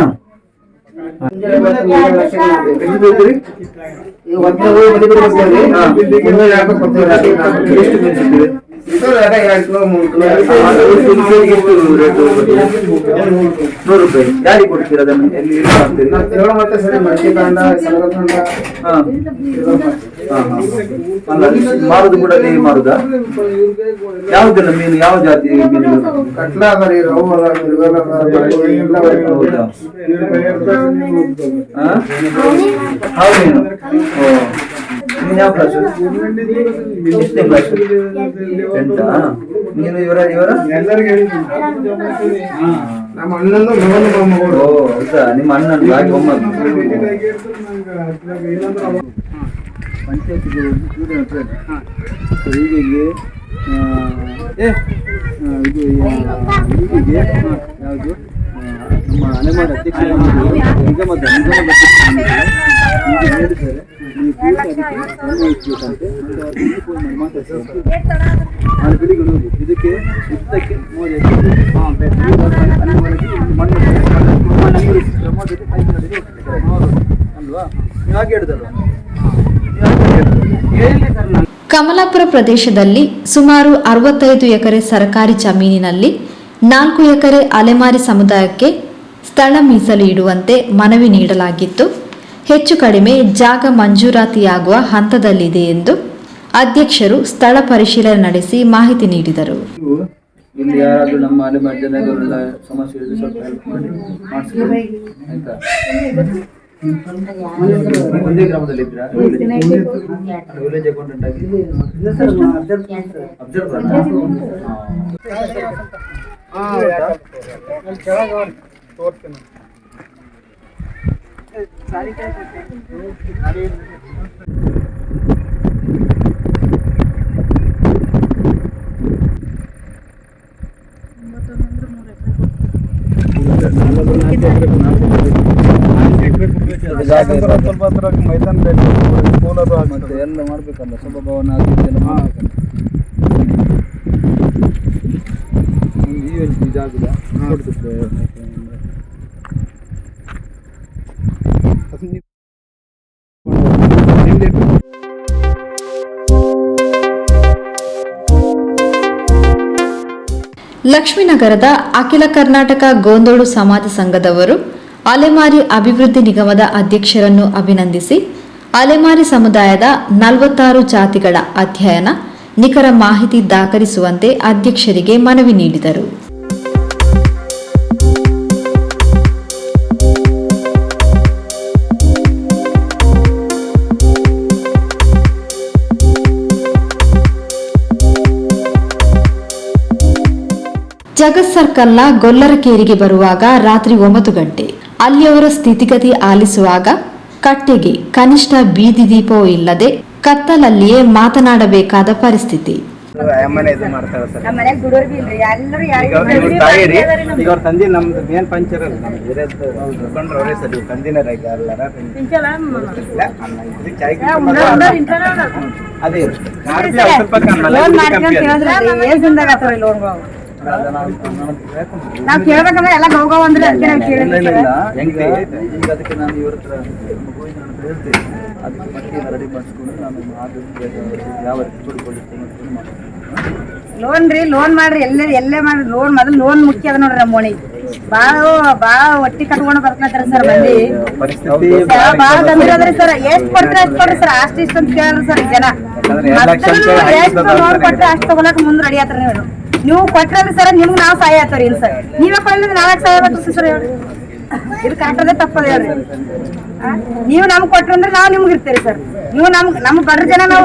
₹100 ಯಾರಿಗೆ ಕೊಡ್ತೀರಾ ಅದನ್ನು? ಎಲ್ಲಿ ಮಾರುದು ಕೂಡ ನೀವು ಮಾರುದಾ? ಯಾವುದೆಲ್ಲ ಮೀನು, ಯಾವ ಜಾತಿ ಮೀನುಗಳು? ಹೌದಾ? ಹಾವು ಮೀನು. ನೀನು ಯಾವ ಕ್ಲಾಸ್? ಎಷ್ಟನೇ ಕ್ಲಾಸ್? 10th? ನೀನು ಇವರ ಎಲ್ಲರಿಗೂ ಹೇಳಿದ್ದೀನಿ. ನಮ್ಮ ಅಣ್ಣನ ಮಗನು. ಓ ಹೌದಾ, ನಿಮ್ಮ ಅಣ್ಣನ ಹಾಗೆ ಒಮ್ಮದು ಪಂಚಾಯತಿಗೆ ಹೀಗೆ ಇದು ಹೀಗೆ ಯಾವುದು ನಮ್ಮ ಅಲೆಮಾರಿ ಅಧ್ಯಕ್ಷ ನಿಗಮದ ಹೇಳಿದ್ದಾರೆ ನಾನು ಬೆಳಿಗ್ಗೆ ನೋಡಿ ಇದಕ್ಕೆ ಇಷ್ಟಕ್ಕೆ 35 ಅಲ್ವಾ? ಹಾಗೆ ಹೇಳಿದಲ್ವಾ? ಕಮಲಾಪುರ ಪ್ರದೇಶದಲ್ಲಿ ಸುಮಾರು 65 ಎಕರೆ ಸರ್ಕಾರಿ ಜಮೀನಿನಲ್ಲಿ 4 ಎಕರೆ ಅಲೆಮಾರಿ ಸಮುದಾಯಕ್ಕೆ ಸ್ಥಳ ಮೀಸಲು ಇಡುವಂತೆ ಮನವಿ ನೀಡಲಾಗಿತ್ತು. ಹೆಚ್ಚು ಕಡಿಮೆ ಜಾಗ ಮಂಜೂರಾತಿಯಾಗುವ ಹಂತದಲ್ಲಿದೆ ಎಂದು ಅಧ್ಯಕ್ಷರು ಸ್ಥಳ ಪರಿಶೀಲನೆ ನಡೆಸಿ ಮಾಹಿತಿ ನೀಡಿದರು. ಇಲ್ಲಿ ಯಾರಾದ್ರೂ ನಮ್ಮ ಅಲೆಮಾರಿ ಜನಗಳೆಲ್ಲ ಸಮಸ್ಯೆ ಇದ್ರೆ ಸ್ವಲ್ಪ ಹೆಲ್ಪ್ ಮಾಡಿ ಮಾಡಿಸ್ತೀವಿ ಆಯ್ತಾ? ಒಂದೇ ಗ್ರಾಮದಲ್ಲಿ ಇದ್ರಾ? ವಿಲೇಜ್ ಅಕೌಂಟೆಂಟ್ ಆಗಿ ಅಬ್ಸರ್ವರ್. ಮೈದಾನ ಮತ್ತೆ ಎಲ್ಲ ಮಾಡ್ಬೇಕಲ್ಲ, ಸಭಾಭವನ ಅದೆಲ್ಲ ಮಾಡ್ಬೇಕಲ್ಲ. ಈ ಜಾಗದ ಲಕ್ಷ್ಮೀನಗರದ ಅಖಿಲ ಕರ್ನಾಟಕ ಗೋಂದೋಳು ಸಮಾಜ ಸಂಘದವರು ಅಲೆಮಾರಿ ಅಭಿವೃದ್ಧಿ ನಿಗಮದ ಅಧ್ಯಕ್ಷರನ್ನು ಅಭಿನಂದಿಸಿ ಅಲೆಮಾರಿ ಸಮುದಾಯದ 46 ಜಾತಿಗಳ ಅಧ್ಯಯನ ನಿಖರ ಮಾಹಿತಿ ದಾಖಲಿಸುವಂತೆ ಅಧ್ಯಕ್ಷರಿಗೆ ಮನವಿ ನೀಡಿದರು. ಜಗತ್ ಸರ್ಕಲ್ನ ಗೊಲ್ಲರಕೇರಿಗೆ ಬರುವಾಗ ರಾತ್ರಿ 9 ಗಂಟೆ. ಅಲ್ಲಿಯವರ ಸ್ಥಿತಿಗತಿ ಆಲಿಸುವಾಗ ಕಟ್ಟೆಗೆ ಕನಿಷ್ಠ ಬೀದಿ ದೀಪವೂ ಇಲ್ಲದೆ ಕತ್ತಲಲ್ಲಿಯೇ ಮಾತನಾಡಬೇಕಾದ ಪರಿಸ್ಥಿತಿ. ಈಗ ಅವ್ರ ತಂದೆ ನಮ್ದು ಮೇನ್ ಪಂಚರ್ ಅವರೇ ಸರಿ ತಂದಿನ ಅದೇ ನಾವ್ ಕೇಳ್ಬೇಕಂದ್ರೆ ಎಲ್ಲ ಗೌಗವ್ ಅಂದ್ರೆ ಅದಕ್ಕೆ ನಾನು ಇವ್ರ ಹತ್ರ ಹೇಳ್ತೇನೆ. ಅದಕ್ಕೆ ಮತ್ತೆ ರೆಡಿ ಮಾಡಿಸ್ಕೊಂಡು ನಾನು ಯಾವ ರೀತಿ ಕೊಡ್ಕೊಳ್ಳಿಕ್ಕೆ ಲೋನ್ ರೀ, ಲೋನ್ ಮಾಡ್ರಿ, ಎಲ್ಲೇ ಮಾಡ್ರಿ ಲೋನ್. ಮೊದಲು ಲೋನ್ ಮುಖ್ಯ ಅದ ನೋಡ್ರಿ. ನಮ್ಮ ಓಣಿ ಬಾಳ ಒಟ್ಟಿ ಕಟ್ಕೊಂಡು ಬರ್ತಾರೆ ಸರ್. ಮಂದಿ ಬಾಳ ಗಂಭೀರ ಅದ್ರಿ ಸರ್. ಎಷ್ಟ್ ಕೊಡ್ರಿ ಅಷ್ಟ್ ಕೊಡ್ರಿ ಸರ್, ಅಷ್ಟ ಇಷ್ಟ ಅಂತ ಕೇಳ್ರಿ ಸರ್. ಜನ ಎಷ್ಟು ಲೋನ್ ಕೊಟ್ರೆ ಅಷ್ಟು ತಗೊಳಕ್ ಮುಂದ್ ರೆಡಿ ಆತ್ರಿ. ನೀವು ಕೊಟ್ರಲ್ರಿ ಸರ್, ನಿಮ್ಗೆ ನಾವ್ ಸಹಾಯ ಆತವ್ರಿ. ಇಲ್ಲ ಸರ್, ನೀವೇ ಕೊಡಲಿಲ್ಲ ನಾವ್ಯಾಕೆ ಸಹಾಯ ಆಗ್ಬೇಕು ಸರ್? ಹೇಳಿ, ಇದು ಕಟ್ಟದೆ ತಪ್ಪದ ಹೇಳ್ರಿ. ನೀವು ನಮ್ಗೆ ಕೊಟ್ರಂದ್ರೆ ನಾವು ನಿಮ್ಗೆ ಇರ್ತೀರಿ ಸರ್. ನೀವು ನಮ್ ಬಡ್ರ ಜನ ನಾವು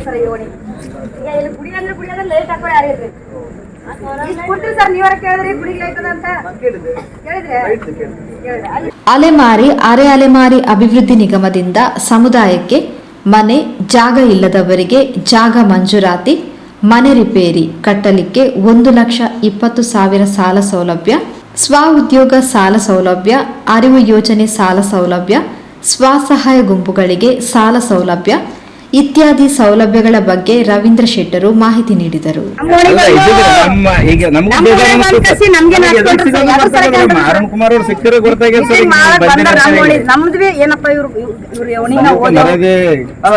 ಸರ್. ಈ ಓಣಿ ಕುಡಿಯಂದ್ರೆ ಕುಡಿಯೋದ್ರೆ ಲೈಟ್ ಹಾಕೋ ಯಾರಿಲ್ರಿ ಕೊಟ್ರಿ ಸರ್. ನೀವಾರ ಕೇಳಿದ್ರಿ ಕುಡಿಗೆ ಲೈಟ್ ಅದ ಅಂತ ಕೇಳಿದ್ರೆ? ಅಲೆಮಾರಿ ಅರೆ ಅಲೆಮಾರಿ ಅಭಿವೃದ್ಧಿ ನಿಗಮದಿಂದ ಸಮುದಾಯಕ್ಕೆ ಮನೆ ಜಾಗ ಇಲ್ಲದವರಿಗೆ ಜಾಗ ಮಂಜೂರಾತಿ, ಮನೆ ರಿಪೇರಿ ಕಟ್ಟಲಿಕ್ಕೆ 1,20,000 ಸಾಲ ಸೌಲಭ್ಯ, ಸ್ವಉದ್ಯೋಗ ಸಾಲ ಸೌಲಭ್ಯ, ಅರಿವು ಯೋಜನೆ ಸಾಲ ಸೌಲಭ್ಯ, ಸ್ವಸಹಾಯ ಗುಂಪುಗಳಿಗೆ ಸಾಲ ಸೌಲಭ್ಯ ಇತ್ಯಾದಿ ಸೌಲಭ್ಯಗಳ ಬಗ್ಗೆ ರವೀಂದ್ರ ಶೆಟ್ಟರು ಮಾಹಿತಿ ನೀಡಿದರು.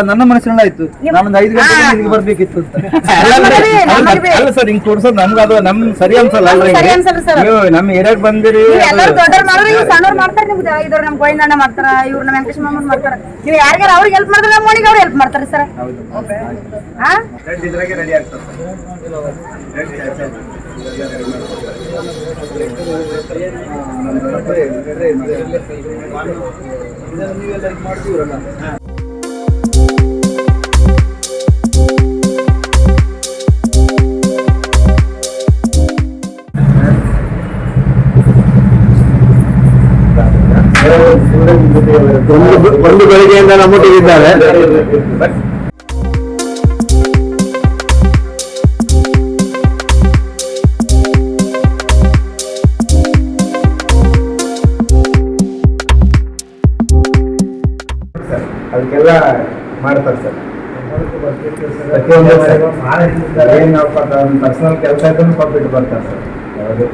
ನನ್ನ ಮನಸ್ಸಿನಲ್ಲಿ ಆಯ್ತು, ನಾನೊಂದು 5 ಗಂಟೆಗೆ ಬರ್ಬೇಕಿತ್ತು. ಸರ್ ಹಿಂಗ್ ತೋರ್ಸೋದು ನಮ್ಗೆ ಅದು ನಮ್ ಸರಿ ಅನ್ಸಲ್ಲ. ನಮ್ಮ ಏರಿಯಾಗ ಬಂದಿರಿ ಸಣ್ಣವ್ರು ಮಾಡ್ತಾರೆ, ನಿಮ್ಗೆ ನಮ್ ಗೋವಿಂದಣ್ಣ ಮಾಡ್ತಾರ, ಇವ್ರು ನಮ್ಮ ವೆಂಕಟೇಶ ಮಾಮ ಮಾಡ್ತಾರ. ನೀವು ಯಾರಿಗಾರ ಅವ್ರಿಗೆ ಹೆಲ್ಪ್ ಮಾಡಿದ್ರೆ ನಮ್ಮ ಮನೆಗೆ ಅವ್ರು ಹೆಲ್ಪ್ ಮಾಡ್ತಾರೆ ಸರ್. ರೆಡಿ ಆಗ್ತದೆ. ಒಂದು ಗಳಿಗೆಯಿಂದ ನಮ್ಮೊಟ್ಟಿಗಿದ್ದಾರೆ. ಅದಕ್ಕೆಲ್ಲ ಮಾಡ್ತಾರೆ ಸರ್. ಪ್ರತಿಯೊಂದು ಏನು ಪರ್ಸನಲ್ ಕೆಲಸ ಇದ್ರೂ ಕೊಟ್ಬಿಟ್ಟು ಬರ್ತಾರೆ ಸರ್. ಯಾವುದೇ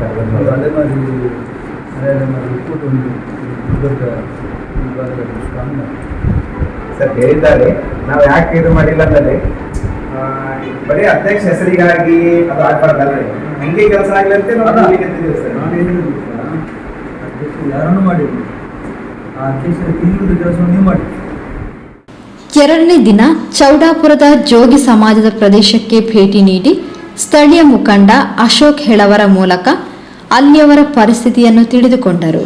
ಸರ್ ಹೇಳಿದ್ದಾರೆ. ನಾವು ಯಾಕೆ ಇದು ಮಾಡಿಲ್ಲ ಅಂದರೆ ಬರೀ ಅಧ್ಯಕ್ಷ ಹೆಸರಿಗಾಗಿ ಅದು ಆಗ್ಬಾರ್ದಲ್ರಿ, ಹಂಗೆ ಕೆಲಸ ಆಗ್ಲಂತೆ ನಾವು ಸರ್. ಯಾರನ್ನು ಮಾಡಿದ್ರು ಆ ಅಧ್ಯಕ್ಷರ ತಿಳಿಯುವುದು ಕೆಲಸವನ್ನು ನೀವು ಮಾಡಿ. ಎರಡನೇ ದಿನ ಚೌಡಾಪುರದ ಜೋಗಿ ಸಮಾಜದ ಪ್ರದೇಶಕ್ಕೆ ಭೇಟಿ ನೀಡಿ ಸ್ಥಳೀಯ ಮುಖಂಡ ಅಶೋಕ್ ಹೆಳವರ ಮೂಲಕ ಅಲ್ಲಿಯವರ ಪರಿಸ್ಥಿತಿಯನ್ನು ತಿಳಿದುಕೊಂಡರು.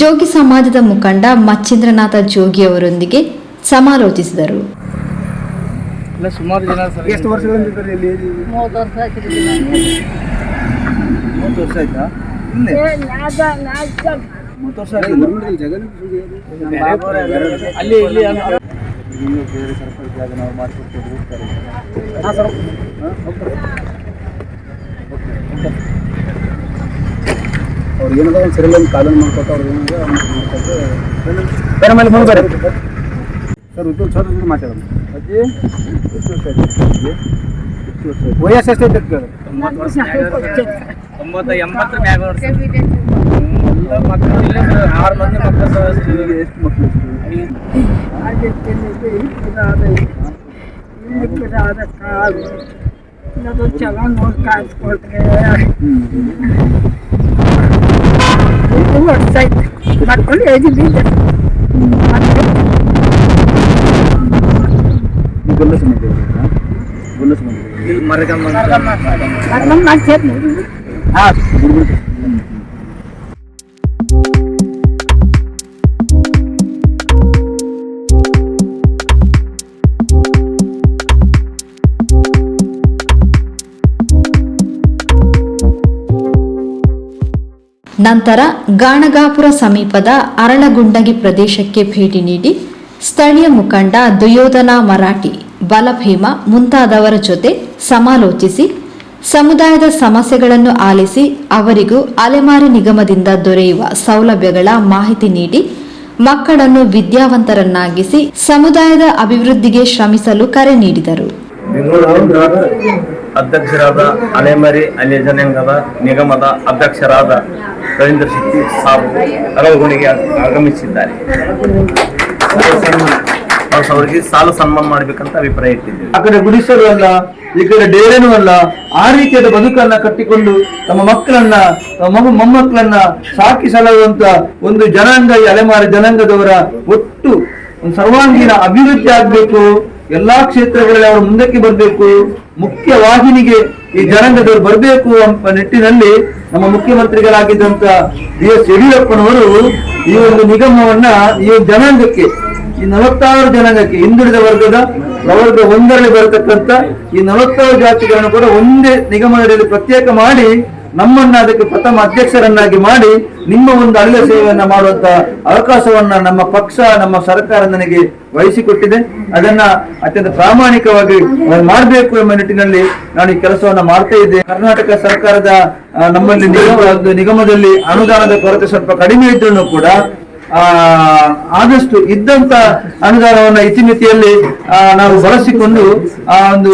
ಜೋಗಿ ಸಮಾಜದ ಮುಖಂಡ ಮಚ್ಚೇಂದ್ರನಾಥ ಜೋಗಿಯವರೊಂದಿಗೆ ಸಮಾಲೋಚಿಸಿದರು. ಸುಮಾರು ಜನ ಎಷ್ಟು ವರ್ಷಗಳಿಂದ ಇಲ್ಲಿ 30 ವರ್ಷ ಆಯ್ತು. 30 ವರ್ಷ ಆಯ್ತಾ? ಇಲ್ಲೇ 30 ವರ್ಷ ಆಗಿಲ್ಲ ಅಲ್ಲಿ ಇಲ್ಲಿ ಇನ್ನು ಬೇರೆ ಸರ್ಕಾರಿ ಜಾಗ ನಾವು ಮಾಡಿಕೊಡ್ತೀವಿ ಹೋಗ್ತಾರೆ. ಅವ್ರು ಏನದ ಒಂದು ಸರಿಯಲ್ಲ ಒಂದು ಕಾನೂನು ಮಾಡ್ಕೊತ ಅವ್ರು ಏನಿದೆ ಬೇರೆ ಮೇಲೆ ಮುಂದೆ ಬೇರೆ ಸರ್ ಉದ್ದು ಸರ್ ಮಾತಾಡೋದು. ಅಜ್ಜಿ ಎಷ್ಟು ವರ್ಷ ಆಯ್ತು? ವಯಸ್ಸು ಎಷ್ಟೈತೆ ಕೇಳಿದ್ರೆ 90 80 ಮ್ಯಾಗ ಎಲ್ಲ ಮಕ್ಕಳು 6 ಮಂದಿ ಮಕ್ಕಳು. ಎಷ್ಟು ಮಕ್ಕಳು? ಚೆನ್ನಾಗಿ ನೋಡಿ ಕಾಯಿಸ್ಕೊಳ್ತಾರೆ. ಮಕ್ಕಳು ಏಜಿಲ್ಲ. ಗೊಲ್ಲ ಸಮುದ್ರ ಗೊಲ್ಲ ಸಮುದ್ರ ಮರಗಮ್ಮ ಹಾಂ ನಂತರ ಗಾಣಗಾಪುರ ಸಮೀಪದ ಅರಳಗುಂಡಗಿ ಪ್ರದೇಶಕ್ಕೆ ಭೇಟಿ ನೀಡಿ ಸ್ಥಳೀಯ ಮುಖಂಡ ದುಯೋಧನ ಮರಾಠಿ, ಬಲಭೀಮ ಮುಂತಾದವರ ಜೊತೆ ಸಮಾಲೋಚಿಸಿ ಸಮುದಾಯದ ಸಮಸ್ಯೆಗಳನ್ನು ಆಲಿಸಿ ಅವರಿಗೂ ಅಲೆಮಾರಿ ನಿಗಮದಿಂದ ದೊರೆಯುವ ಸೌಲಭ್ಯಗಳ ಮಾಹಿತಿ ನೀಡಿ ಮಕ್ಕಳನ್ನು ವಿದ್ಯಾವಂತರನ್ನಾಗಿಸಿ ಸಮುದಾಯದ ಅಭಿವೃದ್ಧಿಗೆ ಶ್ರಮಿಸಲು ಕರೆ ನೀಡಿದರು. ಅಧ್ಯಕ್ಷರಾದ ಅಲೆಮಾರಿ ಅಲೆ ಜನಾಂಗದ ನಿಗಮದ ಅಧ್ಯಕ್ಷರಾದ ರವೀಂದ್ರ ಶೆಟ್ಟಿ ಸಾಬು ಅರಳಗುಂಡಿಗೆ ಆಗಮಿಸಿದ್ದಾರೆ. ಅವರಿಗೆ ಸಾಲ ಸನ್ಮಾನ ಮಾಡಬೇಕಂತ ಅಭಿಪ್ರಾಯ ಇಟ್ಟಿದ್ದೇವೆ. ಆ ಕಡೆ ಗುಡಿಸಲು ಅಲ್ಲ, ಈ ಕಡೆ ಡೇರೇನೂ ಅಲ್ಲ, ಆ ರೀತಿಯಾದ ಬದುಕನ್ನ ಕಟ್ಟಿಕೊಂಡು ತಮ್ಮ ಮಕ್ಕಳನ್ನ ಮೊಮ್ಮಕ್ಕಳನ್ನ ಸಾಕಿ ಸಲಹುವಂತ ಒಂದು ಜನಾಂಗ, ಈ ಅಲೆಮಾರಿ ಜನಾಂಗದವರ ಒಟ್ಟು ಒಂದು ಸರ್ವಾಂಗೀಣ ಅಭಿವೃದ್ಧಿ ಆಗ್ಬೇಕು. ಎಲ್ಲಾ ಕ್ಷೇತ್ರಗಳಲ್ಲಿ ಅವರು ಮುಂದಕ್ಕೆ ಬರಬೇಕು, ಮುಖ್ಯ ವಾಹಿನಿಗೆ ಈ ಜನಾಂಗದವರು ಬರಬೇಕು ಎಂಬ ನಿಟ್ಟಿನಲ್ಲಿ ನಮ್ಮ ಮುಖ್ಯಮಂತ್ರಿಗಳಾಗಿದ್ದಂತ BS ಯಡಿಯೂರಪ್ಪನವರು ಈ ಒಂದು ನಿಗಮವನ್ನ ಈ ಜನಾಂಗಕ್ಕೆ, ಈ 46 ಜನಾಂಗಕ್ಕೆ, ಹಿಂದುಳಿದ ವರ್ಗದ ಪ್ರವರ್ಗ 1ರಲ್ಲಿ ಬರತಕ್ಕಂತ ಈ 46 ಜಾತಿಗಳನ್ನು ಕೂಡ ಒಂದೇ ನಿಗಮದಲ್ಲಿ ಪ್ರತ್ಯೇಕ ಮಾಡಿ ನಮ್ಮನ್ನ ಅದಕ್ಕೆ ಪ್ರಥಮ ಅಧ್ಯಕ್ಷರನ್ನಾಗಿ ಮಾಡಿ ನಿಮ್ಮ ಒಂದು ಅಳಿಲ ಸೇವೆಯನ್ನ ಮಾಡುವಂತ ಅವಕಾಶವನ್ನ ನಮ್ಮ ಪಕ್ಷ, ನಮ್ಮ ಸರ್ಕಾರ ನನಗೆ ವಹಿಸಿಕೊಟ್ಟಿದೆ. ಅದನ್ನ ಅತ್ಯಂತ ಪ್ರಾಮಾಣಿಕವಾಗಿ ಮಾಡಬೇಕು ಎಂಬ ನಿಟ್ಟಿನಲ್ಲಿ ನಾನು ಈ ಕೆಲಸವನ್ನ ಮಾಡ್ತಾ ಇದ್ದೆ. ಕರ್ನಾಟಕ ಸರ್ಕಾರದ ನಮ್ಮಲ್ಲಿ ನಿಗಮದಲ್ಲಿ ಅನುದಾನದ ಕೊರತೆ ಸ್ವಲ್ಪ ಕಡಿಮೆ ಇದ್ರೂ ಕೂಡ ಆದಷ್ಟು ಇದ್ದಂತ ಅನುದಾನವನ್ನ ಇತಿಮಿತಿಯಲ್ಲಿ ನಾವು ಬಳಸಿಕೊಂಡು ಆ ಒಂದು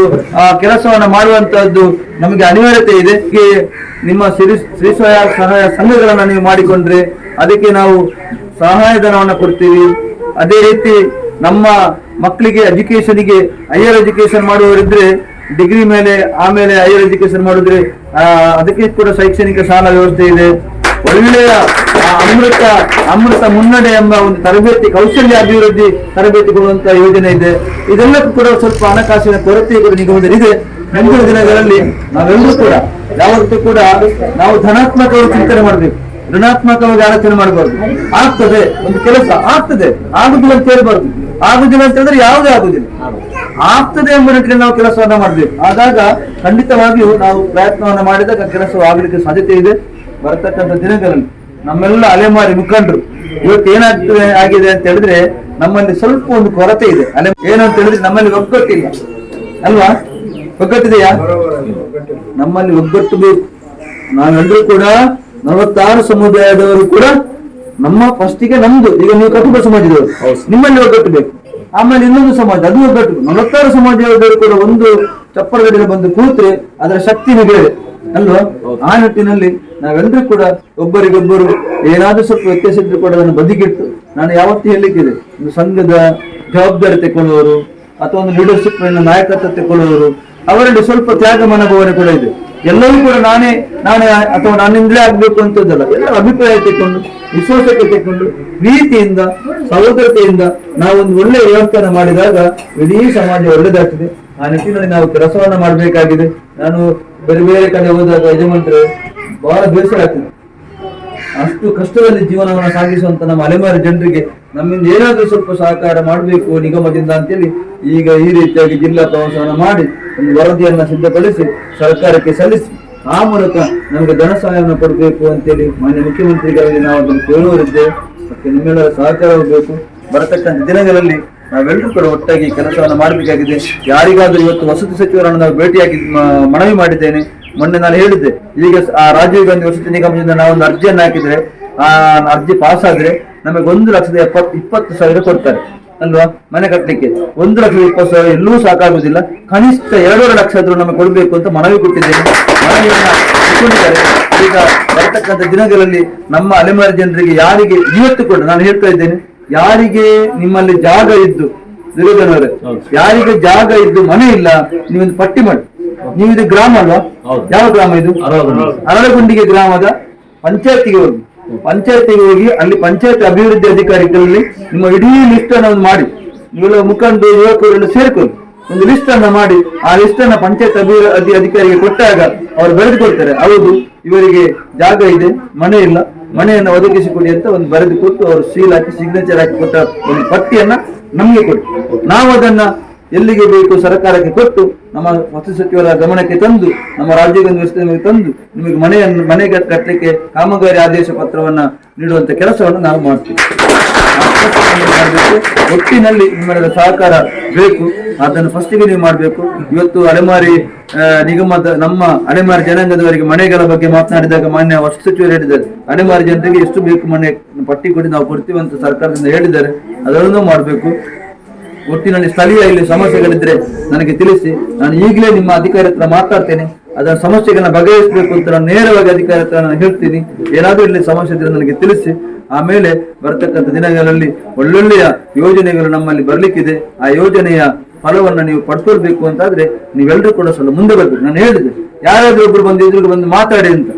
ಕೆಲಸವನ್ನ ಮಾಡುವಂತಹದ್ದು ನಮಗೆ ಅನಿವಾರ್ಯತೆ ಇದೆ. ನಿಮ್ಮ ಶ್ರೀ ಸಹಾಯ ಸಂಘಗಳನ್ನ ನೀವು ಮಾಡಿಕೊಂಡ್ರೆ ಅದಕ್ಕೆ ನಾವು ಸಹಾಯಧನವನ್ನ ಕೊಡ್ತೀವಿ. ಅದೇ ರೀತಿ ನಮ್ಮ ಮಕ್ಕಳಿಗೆ ಎಜುಕೇಶನ್ಗೆ ಹೈಯರ್ ಎಜುಕೇಶನ್ ಮಾಡುವವರಿದ್ರೆ ಡಿಗ್ರಿ ಮೇಲೆ ಆಮೇಲೆ ಹೈಯರ್ ಎಜುಕೇಶನ್ ಮಾಡಿದ್ರೆ ಅದಕ್ಕೆ ಕೂಡ ಶೈಕ್ಷಣಿಕ ಸಾಲ ವ್ಯವಸ್ಥೆ ಇದೆ. ಒಳ್ಳೆಯ ಅಮೃತ ಮುನ್ನಡೆ ಎಂಬ ಒಂದು ತರಬೇತಿ, ಕೌಶಲ್ಯ ಅಭಿವೃದ್ಧಿ ತರಬೇತಿ ಕೊಡುವಂತ ಯೋಜನೆ ಇದೆ. ಇದೆಲ್ಲಕ್ಕೂ ಕೂಡ ಸ್ವಲ್ಪ ಹಣಕಾಸಿನ ಕೊರತೆ ಕೂಡ ನಿಗಮದಲ್ಲಿ ಇದೆ. ಮುಂದಿನ ದಿನಗಳಲ್ಲಿ ನಾವೆಲ್ಲರೂ ಕೂಡ ಯಾವತ್ತೂ ಕೂಡ ನಾವು ಧನಾತ್ಮಕವಾಗಿ ಚಿಂತನೆ ಮಾಡಬೇಕು, ಋಣಾತ್ಮಕವಾಗಿ ಆಲೋಚನೆ ಮಾಡಬಾರ್ದು. ಆಗ್ತದೆ, ಒಂದು ಕೆಲಸ ಆಗ್ತದೆ, ಆಗುದಿಲ್ಲ ಅಂತ ಹೇಳ್ಬಾರ್ದು. ಆಗುದಿಲ್ಲ ಅಂತ ಹೇಳಿದ್ರೆ ಯಾವುದೇ ಆಗುದಿಲ್ಲ, ಆಗ್ತದೆ ಎಂಬ ನಿಟ್ಟಿನಲ್ಲಿ ನಾವು ಕೆಲಸವನ್ನ ಮಾಡ್ಬೇಕು. ಆದಾಗ ಖಂಡಿತವಾಗಿಯೂ ನಾವು ಪ್ರಯತ್ನವನ್ನ ಮಾಡಿದಾಗ ಕೆಲಸವು ಆಗ್ಲಿಕ್ಕೆ ಸಾಧ್ಯತೆ ಇದೆ. ಬರತಕ್ಕಂಥ ದಿನಗಳಲ್ಲಿ ನಮ್ಮೆಲ್ಲ ಅಲೆಮಾರಿ ಮುಖಂಡರು ಇವತ್ತು ಏನಾಗ್ತದೆ ಆಗಿದೆ ಅಂತ ಹೇಳಿದ್ರೆ ನಮ್ಮಲ್ಲಿ ಸ್ವಲ್ಪ ಒಂದು ಕೊರತೆ ಇದೆ. ಅಲ್ಲೇ ಏನಂತ ಹೇಳಿದ್ರೆ ನಮ್ಮಲ್ಲಿ ಒಗ್ಗಟ್ಟಿಲ್ಲ ಅಲ್ವಾ? ಒಗ್ಗಟ್ಟಿದೆಯಾ? ನಮ್ಮಲ್ಲಿ ಒಗ್ಗಟ್ಟು ಬೇಕು. ನಾವೆಲ್ಲರೂ ಕೂಡ 46 ಸಮುದಾಯದವರು ಕೂಡ ನಮ್ಮ ಫಸ್ಟಿಗೆ ನಮ್ದು, ಈಗ ನೀವು ಕಟುಬ ಸಮಾಜದವರು, ನಿಮ್ಮಲ್ಲಿ ಒಗ್ಗಟ್ಟು ಬೇಕು. ಆಮೇಲೆ ಇನ್ನೊಂದು ಸಮಾಜ, ಅದು ಒಗ್ಗಟ್ಟು. 46 ಸಮಾಜದವರು ಕೂಡ ಒಂದು ಚಪ್ಪರಗಡೆಗೆ ಬಂದು ಕೂತ್ರೆ ಅದರ ಶಕ್ತಿನೇ ಬೇರೆ ಅಲ್ವಾ? ಆ ನಿಟ್ಟಿನಲ್ಲಿ ನಾವೆಲ್ಲರೂ ಕೂಡ ಒಬ್ಬರಿಗೊಬ್ಬರು ಏನಾದ್ರೂ ಸ್ವಲ್ಪ ವ್ಯತ್ಯಾಸ ಇದ್ರೂ ಕೂಡ ಅದನ್ನು ಬದಿಗಿಟ್ಟು, ನಾನು ಯಾವತ್ತೂ ಹೇಳಲಿಕ್ಕಿದೆ, ಒಂದು ಸಂಘದ ಜವಾಬ್ದಾರಿ ತಗೊಳ್ಳುವವರು ಅಥವಾ ಒಂದು ಲೀಡರ್ಶಿಪ್ ನಾಯಕತ್ವ ತಗೊಳ್ಳುವವರು, ಅವರಲ್ಲಿ ಸ್ವಲ್ಪ ತ್ಯಾಗ ಮನೋಭಾವನೆ ಕೂಡ ಇದೆ. ಎಲ್ಲವೂ ಕೂಡ ನಾನೇ ಅಥವಾ ನನ್ನಿಂದಲೇ ಆಗ್ಬೇಕು ಅಂತದ್ದಲ್ಲ. ಎಲ್ಲ ಅಭಿಪ್ರಾಯ ತೆಕ್ಕೊಂಡು, ವಿಶ್ವಾಸಕ್ಕೆ ತೆಕ್ಕೊಂಡು, ಪ್ರೀತಿಯಿಂದ, ಸಹೋದರತೆಯಿಂದ ನಾವೊಂದು ಒಳ್ಳೆಯ ವ್ಯವಸ್ಥೆಯನ್ನು ಮಾಡಿದಾಗ ಇಡೀ ಸಮಾಜ ಒಳ್ಳೆದಾಗ್ತದೆ. ಆ ನಿಟ್ಟಿನಲ್ಲಿ ನಾವು ಕೆಲಸವನ್ನ ಮಾಡಬೇಕಾಗಿದೆ. ನಾನು ಬೇರೆ ಬೇರೆ ಕಡೆ ಹೋದಾಗ ಯಜಮಾನ್ರೆ ಬಹಳ ಬೇಸರ ಆಗ್ತದೆ. ಅಷ್ಟು ಕಷ್ಟದಲ್ಲಿ ಜೀವನವನ್ನು ಸಾಗಿಸುವಂತ ನಮ್ಮ ಅಲೆಮಾರಿ ಜನರಿಗೆ ನಮ್ಮಿಂದ ಏನಾದ್ರೂ ಸ್ವಲ್ಪ ಸಹಕಾರ ಮಾಡಬೇಕು ನಿಗಮದಿಂದ ಅಂತೇಳಿ ಈಗ ಈ ರೀತಿಯಾಗಿ ಜಿಲ್ಲಾ ಪ್ರವಾಸವನ್ನು ಮಾಡಿ ಒಂದು ವರದಿಯನ್ನ ಸಿದ್ಧಪಡಿಸಿ ಸರ್ಕಾರಕ್ಕೆ ಸಲ್ಲಿಸಿ ಆ ಮೂಲಕ ನಮಗೆ ಧನ ಸಹಾಯವನ್ನು ಕೊಡಬೇಕು ಅಂತೇಳಿ ಮಾನ್ಯ ಮುಖ್ಯಮಂತ್ರಿಗಳಲ್ಲಿ ನಾವು ಅದನ್ನು ಕೇಳುವರಿದ್ದೇವೆ. ಮತ್ತೆ ನಿಮ್ಮೆಲ್ಲರ ಸಹಕಾರ ಬೇಕು. ಬರತಕ್ಕಂಥ ದಿನಗಳಲ್ಲಿ ನಾವೆಲ್ಲರೂ ಕೂಡ ಒಟ್ಟಾಗಿ ಕೆಲಸವನ್ನು ಮಾಡಬೇಕಾಗಿದೆ. ಯಾರಿಗಾದ್ರೂ ಇವತ್ತು ವಸತಿ ಸಚಿವರನ್ನು ನಾವು ಭೇಟಿಯಾಗಿ ಮನವಿ ಮಾಡಿದ್ದೇನೆ. ಮೊನ್ನೆ ನಾನು ಹೇಳಿದ್ದೆ, ಈಗ ಆ ರಾಜೀವ್ ಗಾಂಧಿ ವಸತಿ ನಿಗಮದಿಂದ ನಾವೊಂದು ಅರ್ಜಿಯನ್ನು ಹಾಕಿದ್ರೆ, ಆ ಅರ್ಜಿ ಪಾಸ್ ಆದ್ರೆ ನಮಗೆ 1,20,000 ಕೊಡ್ತಾರೆ ಅಲ್ವಾ? ಮನೆ ಕಟ್ಟಲಿಕ್ಕೆ 1,20,000 ಎಲ್ಲೂ ಸಾಕಾಗುದಿಲ್ಲ. ಕನಿಷ್ಠ 2.5 ಲಕ್ಷ ಆದ್ರೂ ನಮಗೆ ಕೊಡ್ಬೇಕು ಅಂತ ಮನವಿ ಕೊಟ್ಟಿದ್ದೇನೆ. ಮನವಿಯನ್ನ ಇಟ್ಕೊಂಡಿದ್ದಾರೆ. ಈಗ ಬರತಕ್ಕಂಥ ದಿನಗಳಲ್ಲಿ ನಮ್ಮ ಅಲೆಮಾರಿ ಜನರಿಗೆ ಯಾರಿಗೆ ಇವತ್ತು ಕೂಡ ನಾನು ಹೇಳ್ತಾ ಇದ್ದೇನೆ, ಯಾರಿಗೆ ನಿಮ್ಮಲ್ಲಿ ಜಾಗ ಇದ್ದು, ದುರ್ಯೋಧನವರೇ, ಯಾರಿಗೆ ಜಾಗ ಇದ್ದು ಮನೆ ಇಲ್ಲ, ನೀವೊಂದು ಪಟ್ಟಿ ಮಾಡಿ. ನೀವು ಇದು ಗ್ರಾಮ ಅಲ್ವಾ? ಯಾವ ಗ್ರಾಮ ಇದು? ಅರಳಗುಂಡಿಗೆ ಗ್ರಾಮದ ಪಂಚಾಯತಿಗೆ ಹೋಗಿ ಅಲ್ಲಿ ಪಂಚಾಯತ್ ಅಭಿವೃದ್ಧಿ ಅಧಿಕಾರಿಗಳಲ್ಲಿ ನಿಮ್ಮ ಇಡೀ ಲಿಸ್ಟ್ ಅನ್ನು ಒಂದು ಮಾಡಿ, ನೀವೆಲ್ಲ ಮುಖಂಡರು ಯುವಕರೆಲ್ಲ ಸೇರ್ಕೊಂಡು ಒಂದು ಲಿಸ್ಟ್ ಅನ್ನ ಮಾಡಿ, ಆ ಲಿಸ್ಟ್ ಅನ್ನ ಪಂಚಾಯತ್ ಅಭಿವೃದ್ಧಿ ಅಧಿಕಾರಿಗೆ ಕೊಟ್ಟಾಗ ಅವರು ಬರೆದು ಕೊಡ್ತಾರೆ, ಹೌದು ಇವರಿಗೆ ಜಾಗ ಇದೆ, ಮನೆ ಇಲ್ಲ, ಮನೆಯನ್ನು ಒದಗಿಸಿಕೊಡಿ ಅಂತ ಒಂದು ಬರೆದು ಕೊಟ್ಟು ಅವರು ಸೀಲ್ ಹಾಕಿ ಸಿಗ್ನೇಚರ್ ಹಾಕಿ ಕೊಟ್ಟ ಒಂದು ಪಟ್ಟಿಯನ್ನ ನಮ್ಗೆ ಕೊಡಿ. ನಾವು ಅದನ್ನ ಎಲ್ಲಿಗೆ ಬೇಕು ಸರ್ಕಾರಕ್ಕೆ ಕೊಟ್ಟು ನಮ್ಮ ವಸತಿ ಸಚಿವರ ಗಮನಕ್ಕೆ ತಂದು, ನಮ್ಮ ರಾಜ್ಯ ವ್ಯವಸ್ಥೆ ತಂದು ನಿಮಗೆ ಮನೆಗೆ ಕಟ್ಟಲಿಕ್ಕೆ ಕಾಮಗಾರಿ ಆದೇಶ ಪತ್ರವನ್ನ ನೀಡುವಂತ ಕೆಲಸವನ್ನು ನಾವು ಮಾಡ್ತೀವಿ. ಒಟ್ಟಿನಲ್ಲಿ ನಿಮ್ಮೆಲ್ಲರ ಸಹಕಾರ ಬೇಕು. ಅದನ್ನು ಫಸ್ಟಿಗೆ ನೀವು ಮಾಡಬೇಕು. ಇವತ್ತು ಅಲೆಮಾರಿ ನಿಗಮದ ನಮ್ಮ ಅಲೆಮಾರಿ ಜನಾಂಗದವರಿಗೆ ಮನೆಗಳ ಬಗ್ಗೆ ಮಾತನಾಡಿದಾಗ ಮಾನ್ಯ ವಸತಿ ಸಚಿವರು ಹೇಳಿದ್ದಾರೆ, ಅಲೆಮಾರಿ ಜನರಿಗೆ ಎಷ್ಟು ಬೇಕು ಮನೆ ಪಟ್ಟಿ ಕೊಡಿ ನಾವು ಕೊಡ್ತೀವಿ ಅಂತ ಸರ್ಕಾರದಿಂದ ಹೇಳಿದ್ದಾರೆ. ಅದನ್ನು ಮಾಡಬೇಕು. ಒಟ್ಟಿನಲ್ಲಿ ಸ್ಥಳೀಯ ಇಲ್ಲಿ ಸಮಸ್ಯೆಗಳಿದ್ರೆ ನನಗೆ ತಿಳಿಸಿ, ನಾನು ಈಗಲೇ ನಿಮ್ಮ ಅಧಿಕಾರಿ ಹತ್ರ ಮಾತಾಡ್ತೇನೆ. ಅದರ ಸಮಸ್ಯೆಗಳನ್ನ ಬಗೆಹರಿಸಬೇಕು ಅಂತ ನಾನು ನೇರವಾಗಿ ಅಧಿಕಾರಿ ಹತ್ರ ನಾನು ಹೇಳ್ತೀನಿ. ಏನಾದ್ರೂ ಇಲ್ಲಿ ಸಮಸ್ಯೆ ಇದ್ರೆ ನನಗೆ ತಿಳಿಸಿ. ಆಮೇಲೆ ಬರ್ತಕ್ಕಂಥ ದಿನಗಳಲ್ಲಿ ಒಳ್ಳೊಳ್ಳೆಯ ಯೋಜನೆಗಳು ನಮ್ಮಲ್ಲಿ ಬರ್ಲಿಕ್ಕಿದೆ. ಆ ಯೋಜನೆಯ ಫಲವನ್ನ ನೀವು ಪಡ್ಕೊಳ್ಬೇಕು ಅಂತಾದ್ರೆ ನೀವೆಲ್ಲರೂ ಕೂಡ ಸ್ವಲ್ಪ ಮುಂದೆ ಬರ್ಬೇಕು. ನಾನು ಹೇಳಿದೆ, ಯಾರಾದ್ರೂ ಒಬ್ರು ಬಂದು ಎದುರು ಬಂದು ಮಾತಾಡಿ ಅಂತ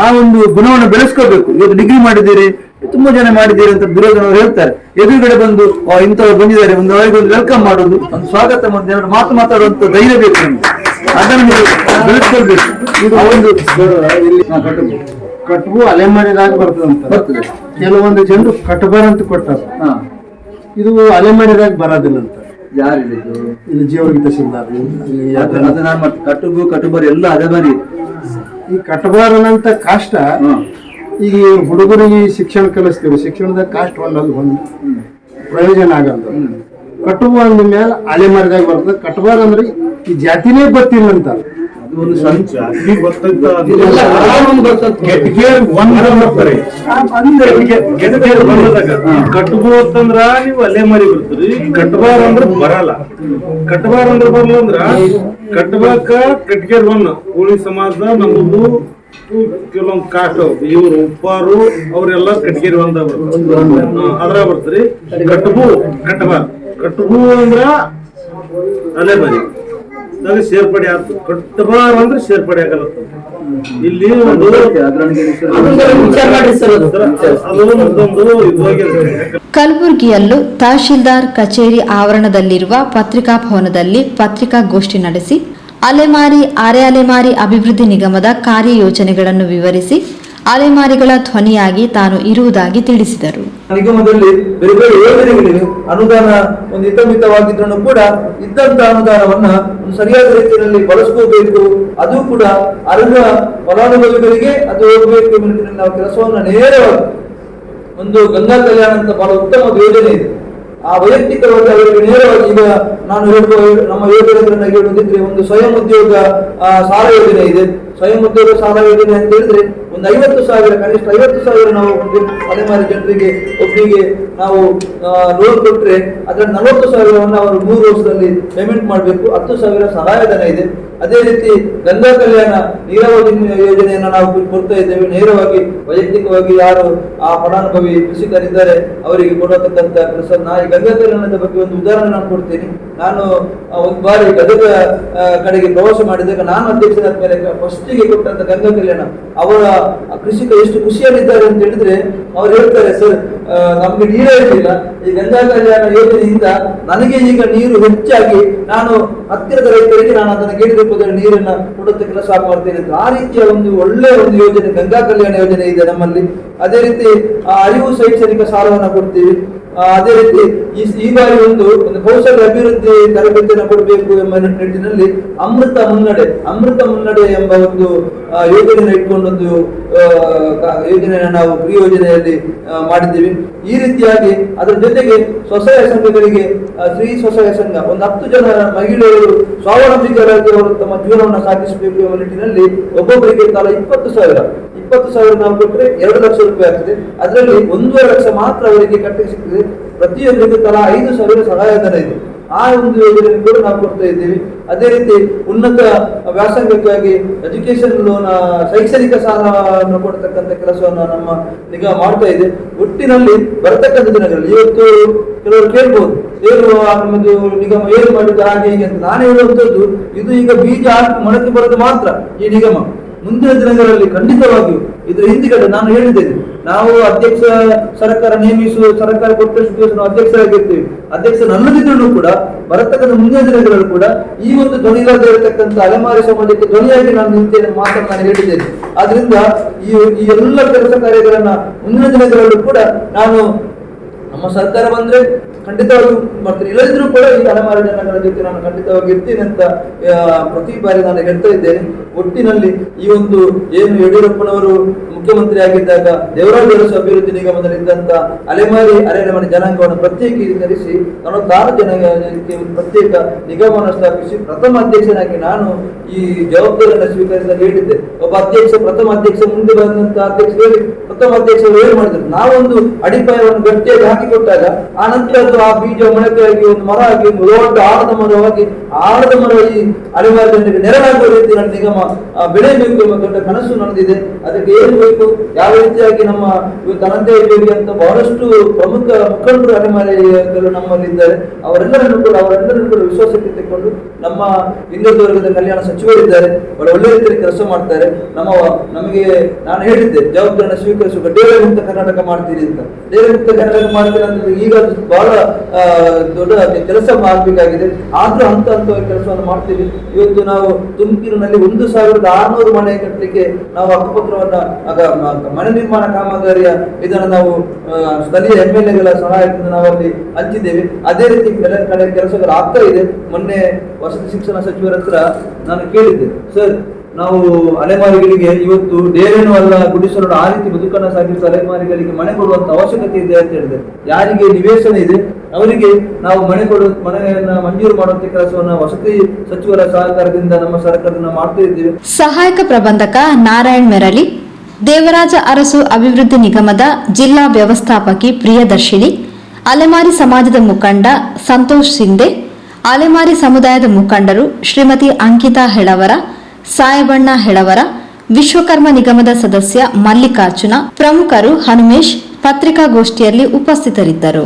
ಆ ಒಂದು ಗುಣವನ್ನು ಬೆಳೆಸ್ಕೋಬೇಕು. ಇವತ್ತು ಡಿಗ್ರಿ ಮಾಡಿದ್ದೀರಿ, ತುಂಬಾ ಜನ ಮಾಡಿದ್ದೀರಿ ಅಂತ ದುರ್ಯೋಧನವರು ಹೇಳ್ತಾರೆ. ಎದುರುಗಡೆ ಬಂದು ಇಂಥವ್ರು ಬಂದಿದ್ದಾರೆ, ಒಂದು ಅವರಿಗೆ ಒಂದು ವೆಲ್ಕಮ್ ಮಾಡೋದು, ಒಂದು ಸ್ವಾಗತ ಮಾಡಿ ಎರಡು ಮಾತು ಮಾತಾಡುವಂತ ಧೈರ್ಯ ಬೇಕು ನಿಮ್ಗೆ. ಅದನ್ನು ನೀವು ಬೆಳೆಸ್ಕೊಳ್ಬೇಕು. ಇದು ಒಂದು ಕಟ್ಬು ಅಲೆಮಾರಿದಾಗ ಬರ್ತದೆ. ಕೆಲವೊಂದು ಜನರು ಕಟ್ಬಾರ ಅಂತ ಕೊಟ್ಟಾರ, ಇದು ಅಲೆಮಾರಿದಾಗ ಬರೋದಿಲ್ಲ ಅಂತ. ಯಾರಿದೆ ಇಲ್ಲಿ ಜೀವಗಿ ತಹಶೀಲ್ದಾರ್ ಕಟುಬರ್ ಎಲ್ಲ ಅಲೆಮಾರಿ. ಈ ಕಟ್ಬಾರನಂತ ಕಾಷ್ಟ ಈಗ ಹುಡುಗರಿಗೆ ಶಿಕ್ಷಣ ಕಲಿಸ್ತೀವಿ, ಶಿಕ್ಷಣದಾಗ ಕಾಸ್ಟ್ ಒಂದು ಪ್ರಯೋಜನ ಆಗಲ್ಲ. ಕಟುಬು ಅಂದ ಮೇಲೆ ಅಲೆಮಾರಿದಾಗ ಬರ್ತದೆ. ಕಟ್ಬಾರ ಅಂದ್ರೆ ಈ ಜಾತಿನೇ ಗೊತ್ತಿಲ್ಲ ಅಂತ. ಕಟ್ಬು ಅಂತಂದ್ರ ನೀವು ಅಲ್ಲೇ ಮರಿ ಬರ್ತೀರಿ. ಕಟ್ಬಾರ ಅಂದ್ರ ಬರಲ್ಲ. ಕಟ್ಬಾರ ಅಂದ್ರ ಬರಲ್ಲ ಅಂದ್ರ ಕಟ್ಬಾಕ ಕಟ್ಗೇರ್ ಕೋಳಿ ಸಮಾಜ ನಮ್ಮದು ಕೆಲವೊಂದು ಕಾಸ್ಟ್ ಇವ್ರು ಉಪ್ಪಾರು ಅವರೆಲ್ಲ ಕಟ್ಗೇರಿ ಅದ್ರ ಬರ್ತೀರಿ. ಕಟ್ಬು ಕಟ್ಬು ಅಂದ್ರ ಅಲ್ಲೇ ಮರಿ ಸೇರ್ಪಡೆ ಆಯ್ತು. ಕಟ್ಬಾರ ಅಂದ್ರೆ ಸೇರ್ಪಡೆ ಆಗಲ್ಲ. ಇಲ್ಲಿ ಒಂದು ಕಲಬುರಗಿಯಲ್ಲೂ ತಹಶೀಲ್ದಾರ್ ಕಚೇರಿ ಆವರಣದಲ್ಲಿರುವ ಪತ್ರಿಕಾ ಭವನದಲ್ಲಿ ಪತ್ರಿಕಾಗೋಷ್ಠಿ ನಡೆಸಿ ಅಲೆಮಾರಿ ಅರೆ ಅಲೆಮಾರಿ ಅಭಿವೃದ್ಧಿ ನಿಗಮದ ಕಾರ್ಯಯೋಜನೆಗಳನ್ನು ವಿವರಿಸಿ ಅಲೆಮಾರಿಗಳ ಧ್ವನಿಯಾಗಿ ತಾನು ಇರುವುದಾಗಿ ತಿಳಿಸಿದರು. ನಿಗಮದಲ್ಲಿ ಬೇರೆ ಬೇರೆ ಯೋಜನೆಗಳಿವೆ. ಅನುದಾನ ಒಂದು ಹಿತಮಿತವಾಗಿದ್ರೂ ಕೂಡ ಇದ್ದಂತ ಅನುದಾನವನ್ನ ಒಂದು ಸರಿಯಾದ ರೀತಿಯಲ್ಲಿ ಬಳಸ್ಕೋಬೇಕು. ಅದು ಕೂಡ ಅರ್ಹ ಫಲಾನುಭವಿಗಳಿಗೆ ಅದು ಹೋಗಬೇಕು. ನಾವು ಕೆಲಸವನ್ನ ನೇರವಾಗಿ ಒಂದು ಗಂಗಾ ಕಲ್ಯಾಣ ಅಂತ ಬಹಳ ಉತ್ತಮ ಯೋಜನೆ ಇದೆ. ಆ ವೈಯಕ್ತಿಕವಾಗಿ ಅವರಿಗೆ ನೇರವಾಗಿ ಈಗ ನಾನು ನಮ್ಮ ಯೋಜನೆಗಳನ್ನ ಹೇಳುವುದಿದ್ರೆ ಒಂದು ಸ್ವಯಂ ಉದ್ಯೋಗ ಸಾಲ ಯೋಜನೆ ಇದೆ. ಸ್ವಯಂ ಉದ್ಯೋಗ ಸಾಲ ಯೋಜನೆ ಅಂತ ಹೇಳಿದ್ರೆ ಒಂದು 50,000 ಕನಿಷ್ಠ 50,000 ನಾವು ಒಂದು ಅಲೆಮಾರಿ ಜನರಿಗೆ ಒಬ್ಬರಿಗೆ ನಾವು ಲೋನ್ ಕೊಟ್ಟರೆ ಅದರ 40,000 ಅವರು 3 ವರ್ಷದಲ್ಲಿ ಪೇಮೆಂಟ್ ಮಾಡಬೇಕು. 10,000 ಸಹಾಯಧನ ಇದೆ. ಅದೇ ರೀತಿ ಗಂಗಾ ಕಲ್ಯಾಣ ನೀರಾವರಿ ಯೋಜನೆಯನ್ನು ನಾವು ಕೊಡ್ತಾ ಇದ್ದೇವೆ. ನೇರವಾಗಿ ವೈಯಕ್ತಿಕವಾಗಿ ಯಾರು ಆ ಫಲಾನುಭವಿ ಕೃಷಿಕರಿದ್ದಾರೆ ಅವರಿಗೆ ಕೊಡತಕ್ಕಂಥ ಕೆಲಸ. ಈ ಗಂಗಾ ಕಲ್ಯಾಣದ ಬಗ್ಗೆ ಒಂದು ಉದಾಹರಣೆ ನಾನು ಕೊಡ್ತೀನಿ. ನಾನು ಒಂದು ಬಾರಿ ಗದಗ ಕಡೆಗೆ ಪ್ರವಾಸ ಮಾಡಿದಾಗ ನಾನು ಅಧ್ಯಕ್ಷರಾದ ಮೇಲೆ ಫಸ್ಟಿಗೆ ಕೊಟ್ಟಂತ ಗಂಗಾ ಕಲ್ಯಾಣ ಅವರ ಕೃಷಿಕ ಎಷ್ಟು ಖುಷಿಯಲ್ಲಿದ್ದಾರೆ ಅಂತ ಹೇಳಿದ್ರೆ ಅವ್ರು ಹೇಳ್ತಾರೆ, ಸರ್ ನಮ್ಗೆ ನೀರೇ ಇರಲಿಲ್ಲ, ಈ ಗಂಗಾ ಕಲ್ಯಾಣ ಯೋಜನೆಯಿಂದ ನನಗೆ ಈಗ ನೀರು ಹೆಚ್ಚಾಗಿ ನಾನು ಹತ್ತಿರದ ರೈತರಿಗೆ ನಾನು ಅದನ್ನು ಕೇಳಿ ರೂಪದಲ್ಲಿ ನೀರನ್ನ ಕೊಡುತ್ತ ಕೆಲಸ ಮಾಡ್ತೇನೆ ಅಂತ. ಆ ರೀತಿಯ ಒಂದು ಒಳ್ಳೆಯ ಒಂದು ಯೋಜನೆ ಗಂಗಾ ಕಲ್ಯಾಣ ಯೋಜನೆ ಇದೆ ನಮ್ಮಲ್ಲಿ. ಅದೇ ರೀತಿ ಅರಿವು ಶೈಕ್ಷಣಿಕ ಸಾಲವನ್ನು ಕೊಡ್ತೀವಿ. ಅದೇ ರೀತಿ ಈ ಬಾರಿ ಒಂದು ಕೌಶಲ್ಯ ಅಭಿವೃದ್ಧಿ ತರಬೇತಿಯನ್ನು ಕೊಡಬೇಕು ಎಂಬ ನಿಟ್ಟಿನಲ್ಲಿ ಅಮೃತ ಮುನ್ನಡೆ ಎಂಬ ಒಂದು ಯೋಜನೆಯನ್ನು ಇಟ್ಕೊಂಡು ಒಂದು ಯೋಜನೆಯನ್ನು ನಾವು ಫ್ರೀ ಯೋಜನೆಯಲ್ಲಿ ಮಾಡಿದ್ದೀವಿ. ಈ ರೀತಿಯಾಗಿ ಅದರ ಜೊತೆಗೆ ಸ್ವಸಹಾಯ ಸಂಘಗಳಿಗೆ ಸ್ತ್ರೀ ಸ್ವಸಹಾಯ ಸಂಘ ಒಂದು 10 ಜನ ಮಹಿಳೆಯರು ಸ್ವಾವಲಂಬಿಗಳಾಗಿ ಅವರು ತಮ್ಮ ಜೀವನವನ್ನು ಸಾಗಿಸಬೇಕು ಎಂಬ ನಿಟ್ಟಿನಲ್ಲಿ ಒಬ್ಬೊಬ್ಬರಿಗೆ ತಲಾ 20,000 ನಾವು ಕೊಟ್ಟರೆ 2 ಲಕ್ಷ ರೂಪಾಯಿ ಆಗ್ತದೆ. ಅದರಲ್ಲಿ 1.5 ಲಕ್ಷ ಮಾತ್ರ ಅವರಿಗೆ ಕಟ್ಟಿಗೆ ಸಿಗ್ತದೆ. ಪ್ರತಿಯೊಬ್ಬರಿಗೆ ತಲಾ 5,000 ಸಹಾಯಧನ ಇದೆ. ಆ ಒಂದು ಯೋಜನೆ ಕೂಡ ನಾವು ಕೊಡ್ತಾ ಇದ್ದೀವಿ. ಅದೇ ರೀತಿ ಉನ್ನತ ವ್ಯಾಸಂಗಕ್ಕಾಗಿ ಎಜುಕೇಶನ್ ಲೋನ್ ಶೈಕ್ಷಣಿಕ ಸಾಲವನ್ನು ಕೊಡ್ತಕ್ಕಂಥ ಕೆಲಸವನ್ನು ನಮ್ಮ ನಿಗಮ ಮಾಡ್ತಾ ಇದೆ. ಒಟ್ಟಿನಲ್ಲಿ ಬರ್ತಕ್ಕಂಥ ದಿನಗಳಲ್ಲಿ ಇವತ್ತು ಕೆಲವರು ಕೇಳ್ಬೋದು ಏನು ನಮ್ಮದು ನಿಗಮ ಏನು ಮಾಡಿದ್ದು ಹಾಗೆ ಹೀಗೆ ಅಂತ. ನಾನು ಹೇಳುವಂಥದ್ದು ಇದು ಈಗ ಬೀಜ ಹಾಕಿ ಮೊಳಕೆ ಬರೋದು ಮಾತ್ರ ಈ ನಿಗಮ. ಮುಂದಿನ ದಿನಗಳಲ್ಲಿ ಖಂಡಿತವಾಗಿಯೂ ಇದರ ಹಿಂದಿಗಡೆ ನಾನು ಹೇಳಿದ್ದೇನೆ, ನಾವು ಅಧ್ಯಕ್ಷ ಸರ್ಕಾರ ನೇಮಿಸುವ ಸರ್ಕಾರ ಕೊಟ್ಟಷ್ಟು ದಿವಸ ನಾವು ಅಧ್ಯಕ್ಷರಾಗಿರ್ತೀವಿ. ಅಧ್ಯಕ್ಷನಲ್ಲದಿದ್ದರೂ ಕೂಡ ಬರತಕ್ಕಂಥ ಮುಂದಿನ ದಿನಗಳಲ್ಲೂ ಕೂಡ ಈ ಒಂದು ಧ್ವನಿಯಿಲ್ಲದೆ ಇರತಕ್ಕಂಥ ಅಲೆಮಾರಿ ಸಮಾಜಕ್ಕೆ ಧ್ವನಿಯಾಗಿ ನಾನು ನಿಂತೇನೆ ಮಾತನ್ನು ನಾನು ಹೇಳಿದ್ದೇನೆ. ಆದ್ರಿಂದ ಈ ಎಲ್ಲ ಕೆಲಸ ಕಾರ್ಯಗಳನ್ನ ಮುಂದಿನ ದಿನಗಳಲ್ಲೂ ಕೂಡ ನಾನು ನಮ್ಮ ಸರ್ಕಾರ ಬಂದ್ರೆ ಖಂಡಿತವಾಗಿ ಮಾಡ್ತೀನಿ, ಇಲ್ಲದಿದ್ರೂ ಕೂಡ ಈ ಅಲೆಮಾರಿ ಜನಗಳ ಜೊತೆ ನಾನು ಖಂಡಿತವಾಗಿ ಇರ್ತೀನಿ ಅಂತ ಪ್ರತಿ ಬಾರಿ ನಾನು ಹೇಳ್ತಾ ಇದ್ದೇನೆ. ಒಟ್ಟಿನಲ್ಲಿ ಈ ಒಂದು ಏನು ಯಡಿಯೂರಪ್ಪನವರು ಮುಖ್ಯಮಂತ್ರಿ ಆಗಿದ್ದಾಗ ದೇವರಾಜ ಅರಸು ಅಭಿವೃದ್ಧಿ ನಿಗಮದಲ್ಲಿದ್ದಂತ ಅಲೆಮಾರಿ ಜನಾಂಗವನ್ನು ಪ್ರತ್ಯೇಕೀಕರಿಸಿ 46 ಜನಕ್ಕೆ ಪ್ರತ್ಯೇಕ ನಿಗಮವನ್ನು ಸ್ಥಾಪಿಸಿ ಪ್ರಥಮ ಅಧ್ಯಕ್ಷನಾಗಿ ನಾನು ಈ ಜವಾಬ್ದಾರಿಯನ್ನು ಸ್ವೀಕರಿಸಲು ಹೇಳಿದ್ದೆ. ಒಬ್ಬ ಅಧ್ಯಕ್ಷ ಪ್ರಥಮ ಅಧ್ಯಕ್ಷ ಮುಂದೆ ಬಂದಂತ ಅಧ್ಯಕ್ಷರು ಪ್ರಥಮ ಅಧ್ಯಕ್ಷರು ಏನು ಮಾಡಿದ್ರು, ನಾವೊಂದು ಅಡಿಪಾಯವನ್ನು ಗಟ್ಟಿಯಾಗಿ ಹಾಕಿಕೊಟ್ಟಾಗ ಆ ನಂತರ ಆ ಬೀಜ ಮೊಳಕೆಯಾಗಿ ಒಂದು ಮರ ಆಗಿ ಒಂದು ದೊಡ್ಡ ಆಳದ ಮರವಾಗಿ ಆಳದ ಮರ ಈ ಅಲೆಮಾರಿ ಜನರಿಗೆ ನೆರಳಾಗುವ ರೀತಿ ನನ್ನ ನಿಗಮ ಬೆಳೆಯಬೇಕು ಎಂಬ ದೊಡ್ಡ ಕನಸು ನಡೆದಿದೆ. ಅದಕ್ಕೆ ಏನು ಬೇಕು, ಯಾವ ರೀತಿಯಾಗಿ ನಮ್ಮ ಧನಂಜಯ ಜೋಗಿ ಅಂತ ಬಹಳಷ್ಟು ಪ್ರಮುಖ ಮುಖಂಡರು ಅಲೆಮಾರಿಗಳು ನಮ್ಮಲ್ಲಿದ್ದಾರೆ. ಅವರೆಲ್ಲರನ್ನು ಕೂಡ ವಿಶ್ವಾಸಕ್ಕೆ ತೆಗೆದುಕೊಂಡು ನಮ್ಮ ಹಿಂದುಳಿದ ವರ್ಗದ ಕಲ್ಯಾಣ ಸಚಿವರಿದ್ದಾರೆ, ಬಹಳ ಒಳ್ಳೆ ರೀತಿಯಲ್ಲಿ ಕೆಲಸ ಮಾಡ್ತಾರೆ. ನಮಗೆ ನಾನು ಹೇಳಿದ್ದೆ ಜವಾಬ್ದಾರಿಯನ್ನು ಸ್ವೀಕರಿಸುವ ಡೇರೆ ಮುಕ್ತ ಕರ್ನಾಟಕ ಮಾಡ್ತೀರಿ ಅಂತ. ಡೇರೆ ಮುಕ್ತ ಕರ್ನಾಟಕ ಮಾಡ್ತೀರಿ ಅಂತ ಈಗ ಬಹಳ ದೊಡ್ಡ ಕೆಲಸ ಮಾಡಬೇಕಾಗಿದೆ. ಆದ್ರೂ ಹಂತವಾಗಿ ಕೆಲಸವನ್ನು ಮಾಡ್ತೀವಿ. ಇವತ್ತು ನಾವು ತುಮಕೂರಿನಲ್ಲಿ 1,600 ಮನೆ ಕಟ್ಟಲಿಕ್ಕೆ ನಾವು ಹಕ್ಕುಪತ್ರವನ್ನ ಮನೆ ನಿರ್ಮಾಣ ಕಾಮಗಾರಿಯ ಇದನ್ನು ನಾವು ಸ್ಥಳೀಯ MLAಗಳ ಸಹಾಯದಿಂದ ನಾವು ಅಲ್ಲಿ ಹಂಚಿದ್ದೇವೆ. ಅದೇ ರೀತಿ ಕಡೆ ಕೆಲಸಗಳು ಆಗ್ತಾ ಇದೆ. ಮೊನ್ನೆ ವಸತಿ ಶಿಕ್ಷಣ ಸಚಿವರ ಹತ್ರ ನಾನು ಕೇಳಿದ್ದೆ, ಸರ್ ನಾವು ಅಲೆಮಾರಿಗಳಿಗೆ ಇವತ್ತು ಡೇರೇನೂ ಅಲ್ಲ ಗುಡಿಸಲು ಆ ರೀತಿ ಬದುಕನ್ನು ಸಾಗಿಸುವ ಅಲೆಮಾರಿಗಳಿಗೆ ಮನೆ ಕೊಡುವಂತ ಅವಶ್ಯಕತೆ ಇದೆ ಅಂತ ಹೇಳಿದೆ. ಯಾರಿಗೆ ನಿವೇಶನ ಇದೆ ಅವರಿಗೆ ನಾವು ಮನೆಯನ್ನ ಮಂಜೂರು ಮಾಡುವಂತ ಕೆಲಸವನ್ನು ವಸತಿ ಸಚಿವರ ಸಹಕಾರದಿಂದ ನಮ್ಮ ಸರ್ಕಾರದಿಂದ ಮಾಡ್ತಾ ಇದ್ದೇವೆ. ಸಹಾಯಕ ಪ್ರಬಂಧಕ ನಾರಾಯಣ್ ಮೆರಳಿ, ದೇವರಾಜ ಅರಸು ಅಭಿವೃದ್ಧಿ ನಿಗಮದ ಜಿಲ್ಲಾ ವ್ಯವಸ್ಥಾಪಕಿ ಪ್ರಿಯದರ್ಶಿನಿ, ಅಲೆಮಾರಿ ಸಮಾಜದ ಮುಖಂಡ ಸಂತೋಷ್ ಸಿಂಧೆ, ಅಲೆಮಾರಿ ಸಮುದಾಯದ ಮುಖಂಡರು ಶ್ರೀಮತಿ ಅಂಕಿತಾ ಹೆಳವರ, ಸಾಯಬಣ್ಣ ಹೆಳವರ, ವಿಶ್ವಕರ್ಮ ನಿಗಮದ ಸದಸ್ಯ ಮಲ್ಲಿಕಾರ್ಜುನ, ಪ್ರಮುಖರು ಹನುಮೇಶ್ ಪತ್ರಿಕಾಗೋಷ್ಠಿಯಲ್ಲಿ ಉಪಸ್ಥಿತರಿದ್ದರು.